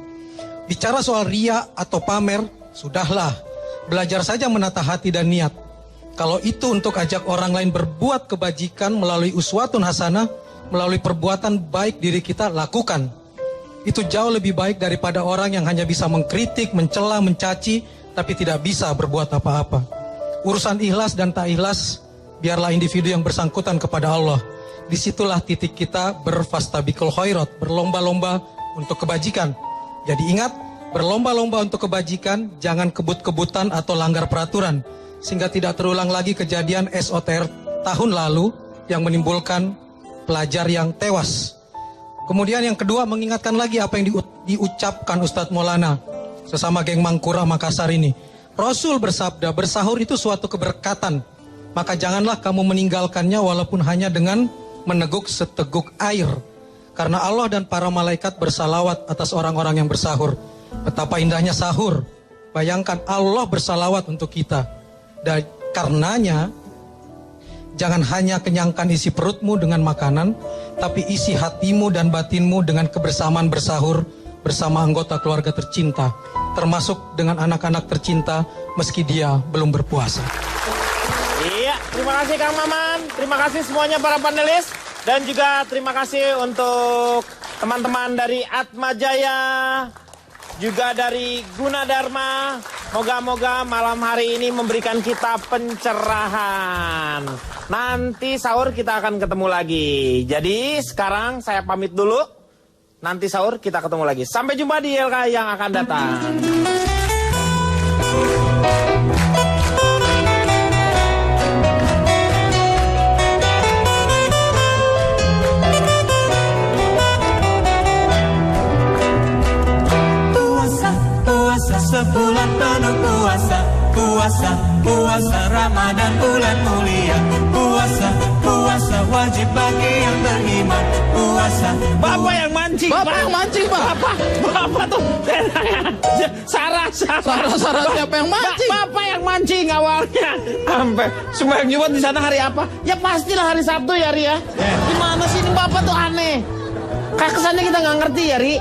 Bicara soal ria atau pamer, sudahlah. Belajar saja menata hati dan niat. Kalau itu untuk ajak orang lain berbuat kebajikan melalui uswatun hasanah, melalui perbuatan baik diri kita, lakukan. Itu jauh lebih baik daripada orang yang hanya bisa mengkritik, mencela, mencaci, tapi tidak bisa berbuat apa-apa. Urusan ikhlas dan tak ikhlas, biarlah individu yang bersangkutan kepada Allah. Disitulah titik kita berfastabiqul khairat, berlomba-lomba untuk kebajikan. Jadi ingat, berlomba-lomba untuk kebajikan, jangan kebut-kebutan atau langgar peraturan, sehingga tidak terulang lagi kejadian SOTR tahun lalu yang menimbulkan pelajar yang tewas. Kemudian yang kedua, mengingatkan lagi apa yang diucapkan Ustadz Maulana, sesama geng Mangkura Makassar ini. Rasul bersabda, bersahur itu suatu keberkatan, maka janganlah kamu meninggalkannya walaupun hanya dengan meneguk seteguk air. Karena Allah dan para malaikat bersalawat atas orang-orang yang bersahur. Betapa indahnya sahur. Bayangkan Allah bersalawat untuk kita. Dan karenanya, jangan hanya kenyangkan isi perutmu dengan makanan, tapi isi hatimu dan batinmu dengan kebersamaan bersahur bersama anggota keluarga tercinta, termasuk dengan anak-anak tercinta meski dia belum berpuasa. Iya, terima kasih Kang Maman, terima kasih semuanya para panelis, dan juga terima kasih untuk teman-teman dari Atma Jaya, juga dari Gunadarma. Moga-moga malam hari ini memberikan kita pencerahan. Nanti sahur kita akan ketemu lagi. Jadi sekarang saya pamit dulu. Nanti sahur kita ketemu lagi. Sampai jumpa di YLK yang akan datang. Sebulan penuh puasa, puasa, puasa Ramadan bulan mulia. Puasa, puasa wajib bagi yang beriman. Puasa. Bapak yang mancing, Bapak yang mancing, Pak. Bapak tuh. Sarah siapa yang mancing? Bapak yang mancing awalnya. Sampai sembahyang Jumat di sana hari apa? Ya pastilah hari Sabtu ya, Ri ya. Gimana sih ini Bapak tuh aneh. Kesannya kita nggak ngerti ya, Ri.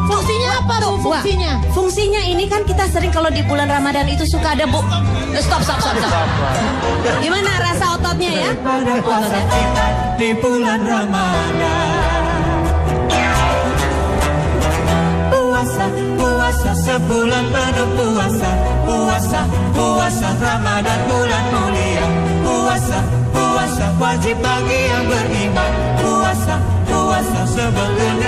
Fungsinya apa tuh fungsinya? Fungsinya ini kan kita sering kalau di bulan Ramadan itu suka ada stop. Gimana rasa ototnya ya? Pada puasa kita di bulan Ramadan. Puasa, puasa sebulan penuh puasa. Puasa, puasa Ramadan bulan mulia. Puasa, puasa wajib bagi yang beriman. Puasa, puasa sebetulnya